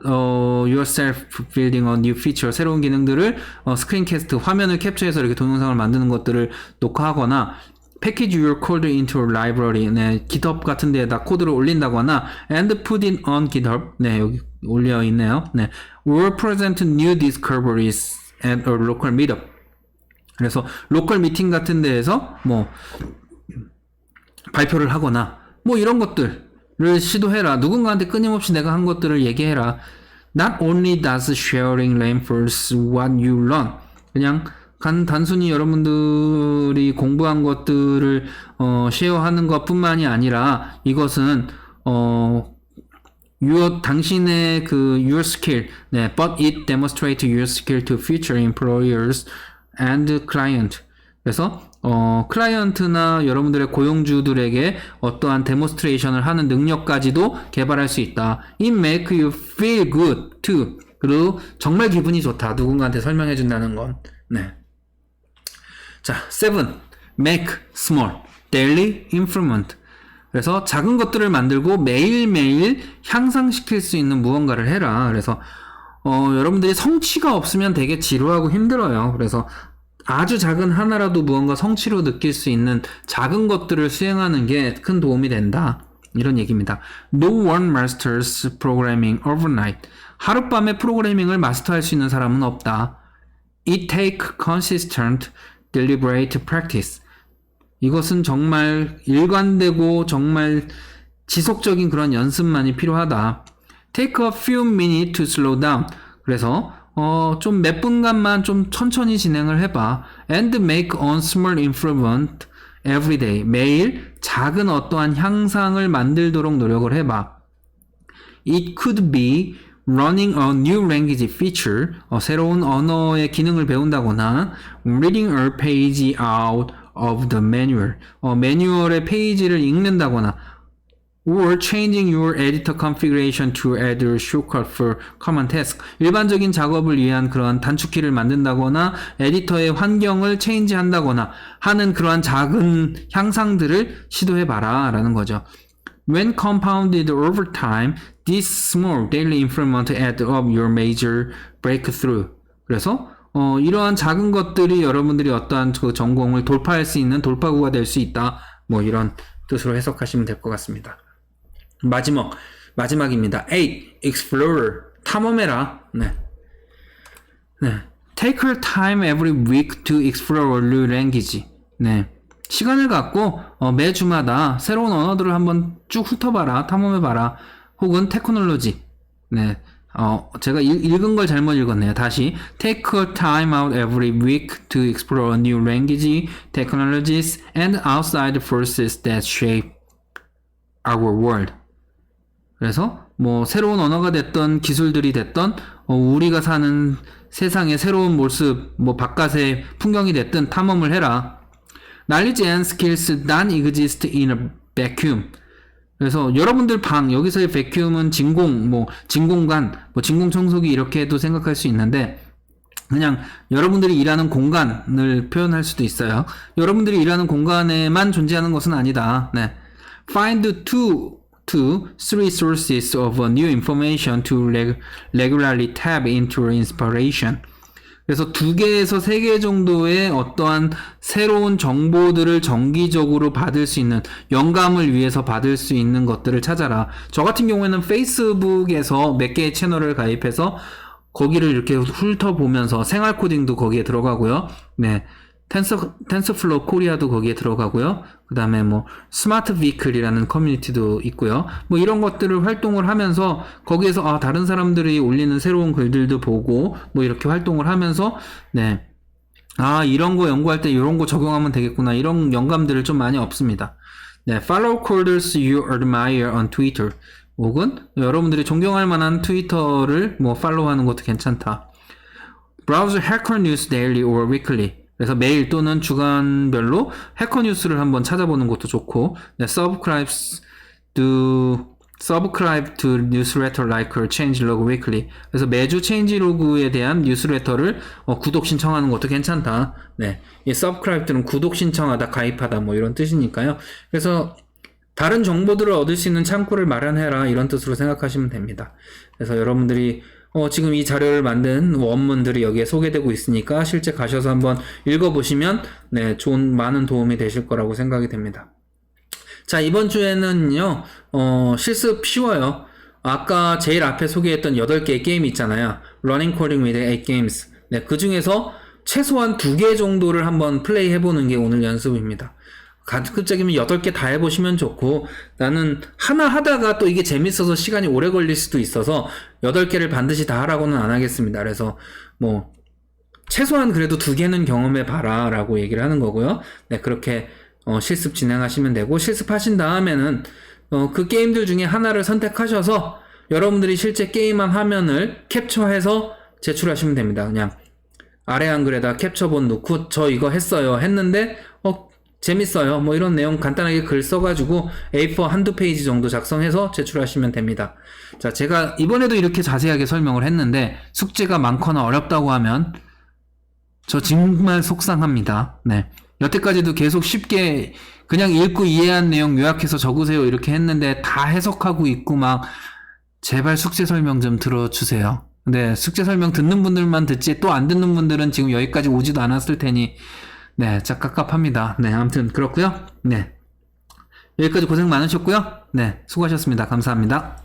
yourself building a new feature 새로운 기능들을 스크린캐스트 화면을 캡처해서 이렇게 동영상을 만드는 것들을 녹화하거나 package your code into a library 네, GitHub 같은 데에다 코드를 올린다거나 and put it on GitHub 네, 여기 올려 있네요. 네. or present new discoveries at a local meetup 그래서 로컬 미팅 같은 데에서 뭐 발표를 하거나 뭐 이런 것들 를 시도해라. 누군가한테 끊임없이 내가 한 것들을 얘기해라. Not only does sharing reinforce what you learn. 그냥 단순히 여러분들이 공부한 것들을 쉐어하는 것뿐만이 아니라 이것은 당신의 그 your skill, 네, but it demonstrates your skill to future employers and client. 그래서 클라이언트나 여러분들의 고용주들에게 어떠한 데모스트레이션을 하는 능력까지도 개발할 수 있다. It make you feel good too. 그리고 정말 기분이 좋다. 누군가한테 설명해 준다는 건. 네. 자, 7. Make small daily improvement. 그래서 작은 것들을 만들고 매일매일 향상시킬 수 있는 무언가를 해라. 그래서 여러분들이 성취가 없으면 되게 지루하고 힘들어요. 그래서 아주 작은 하나라도 무언가 성취로 느낄 수 있는 작은 것들을 수행하는 게 큰 도움이 된다. 이런 얘기입니다. No one masters programming overnight. 하룻밤에 프로그래밍을 마스터할 수 있는 사람은 없다. It takes consistent, deliberate practice. 이것은 정말 일관되고 정말 지속적인 그런 연습만이 필요하다. Take a few minutes to slow down. 그래서 좀 몇 분간만 좀 천천히 진행을 해봐. And make one small improvement every day. 매일 작은 어떠한 향상을 만들도록 노력을 해봐. It could be running a new language feature. 새로운 언어의 기능을 배운다거나 reading a page out of the manual. 매뉴얼의 페이지를 읽는다거나 or changing your editor configuration to add a shortcut for common task. 일반적인 작업을 위한 그런 단축키를 만든다거나 에디터의 환경을 체인지한다거나 하는 그러한 작은 향상들을 시도해봐라 라는 거죠. When compounded over time, this small daily improvement add up your major breakthrough. 그래서 이러한 작은 것들이 여러분들이 어떠한 그 전공을 돌파할 수 있는 돌파구가 될 수 있다. 뭐 이런 뜻으로 해석하시면 될 것 같습니다. 마지막입니다. 8. Explorer. 탐험해라. 네. Take your time every week to explore a new language. 네. 시간을 갖고 매주마다 새로운 언어들을 한번 쭉 훑어봐라. 탐험해봐라. 혹은 테크놀로지. 네. 제가 읽은 걸 잘못 읽었네요. 다시. Take your time out every week to explore a new language, technologies, and outside forces that shape our world. 그래서 뭐 새로운 언어가 됐던 기술들이 됐던 우리가 사는 세상의 새로운 모습, 뭐 바깥의 풍경이 됐든 탐험을 해라. Knowledge and skills don't exist in a vacuum. 그래서 여러분들 방, 여기서의 vacuum은 진공, 뭐 진공관, 뭐 진공청소기 이렇게도 생각할 수 있는데 그냥 여러분들이 일하는 공간을 표현할 수도 있어요. 여러분들이 일하는 공간에만 존재하는 것은 아니다. 네. Find two, three sources of new information to regularly tap into inspiration. 그래서 2개에서 3개 정도의 어떠한 새로운 정보들을 정기적으로 받을 수 있는, 영감을 위해서 받을 수 있는 것들을 찾아라. 저 같은 경우에는 페이스북에서 몇 개의 채널을 가입해서 거기를 이렇게 훑어보면서 생활 코딩도 거기에 들어가고요. 네. 텐서플로우 코리아도 거기에 들어가고요. 그 다음에 뭐 스마트 비클이라는 커뮤니티도 있고요. 뭐 이런 것들을 활동을 하면서 거기에서 다른 사람들이 올리는 새로운 글들도 보고 뭐 이렇게 활동을 하면서 네. 이런 거 연구할 때 이런 거 적용하면 되겠구나. 이런 영감들을 좀 많이 얻습니다. 네. Follow coders you admire on Twitter. 혹은 여러분들이 존경할 만한 트위터를 뭐 팔로우하는 것도 괜찮다. Browse Hacker News daily or weekly. 그래서 매일 또는 주간별로 해커 뉴스를 한번 찾아보는 것도 좋고, 네, subscribe to newsletter like changelog weekly. 그래서 매주 changelog에 대한 뉴스레터를 구독 신청하는 것도 괜찮다. 네, 이 subscribe들은 구독 신청하다, 가입하다 뭐 이런 뜻이니까요. 그래서 다른 정보들을 얻을 수 있는 창구를 마련해라, 이런 뜻으로 생각하시면 됩니다. 그래서 여러분들이 지금 이 자료를 만든 원문들이 여기에 소개되고 있으니까 실제 가셔서 한번 읽어보시면 네, 많은 도움이 되실 거라고 생각이 됩니다. 자, 이번 주에는요, 실습 쉬워요. 아까 제일 앞에 소개했던 8개의 게임 있잖아요. Running Coding with 8 Games. 네, 그 중에서 최소한 2개 정도를 한번 플레이 해보는 게 오늘 연습입니다. 가급적이면 8개 다 해보시면 좋고, 나는 하나 하다가 또 이게 재밌어서 시간이 오래 걸릴 수도 있어서 8개를 반드시 다 하라고는 안 하겠습니다. 그래서 뭐 최소한 그래도 2개는 경험해봐라 라고 얘기를 하는 거고요. 네, 그렇게 실습 진행하시면 되고, 실습하신 다음에는 그 게임들 중에 하나를 선택하셔서 여러분들이 실제 게임한 화면을 캡처해서 제출하시면 됩니다. 그냥 아래 한글에다 캡처본 넣고 저 이거 했어요 했는데 재밌어요. 뭐 이런 내용 간단하게 글 써가지고 A4 한두 페이지 정도 작성해서 제출하시면 됩니다. 자, 제가 이번에도 이렇게 자세하게 설명을 했는데 숙제가 많거나 어렵다고 하면 저 정말 속상합니다. 네. 여태까지도 계속 쉽게 그냥 읽고 이해한 내용 요약해서 적으세요 이렇게 했는데 다 해석하고 있고 막 제발 숙제 설명 좀 들어주세요. 네, 숙제 설명 듣는 분들만 듣지 또 안 듣는 분들은 지금 여기까지 오지도 않았을 테니 네, 자, 깝깝합니다. 네, 아무튼 그렇고요. 네, 여기까지 고생 많으셨고요. 네, 수고하셨습니다. 감사합니다.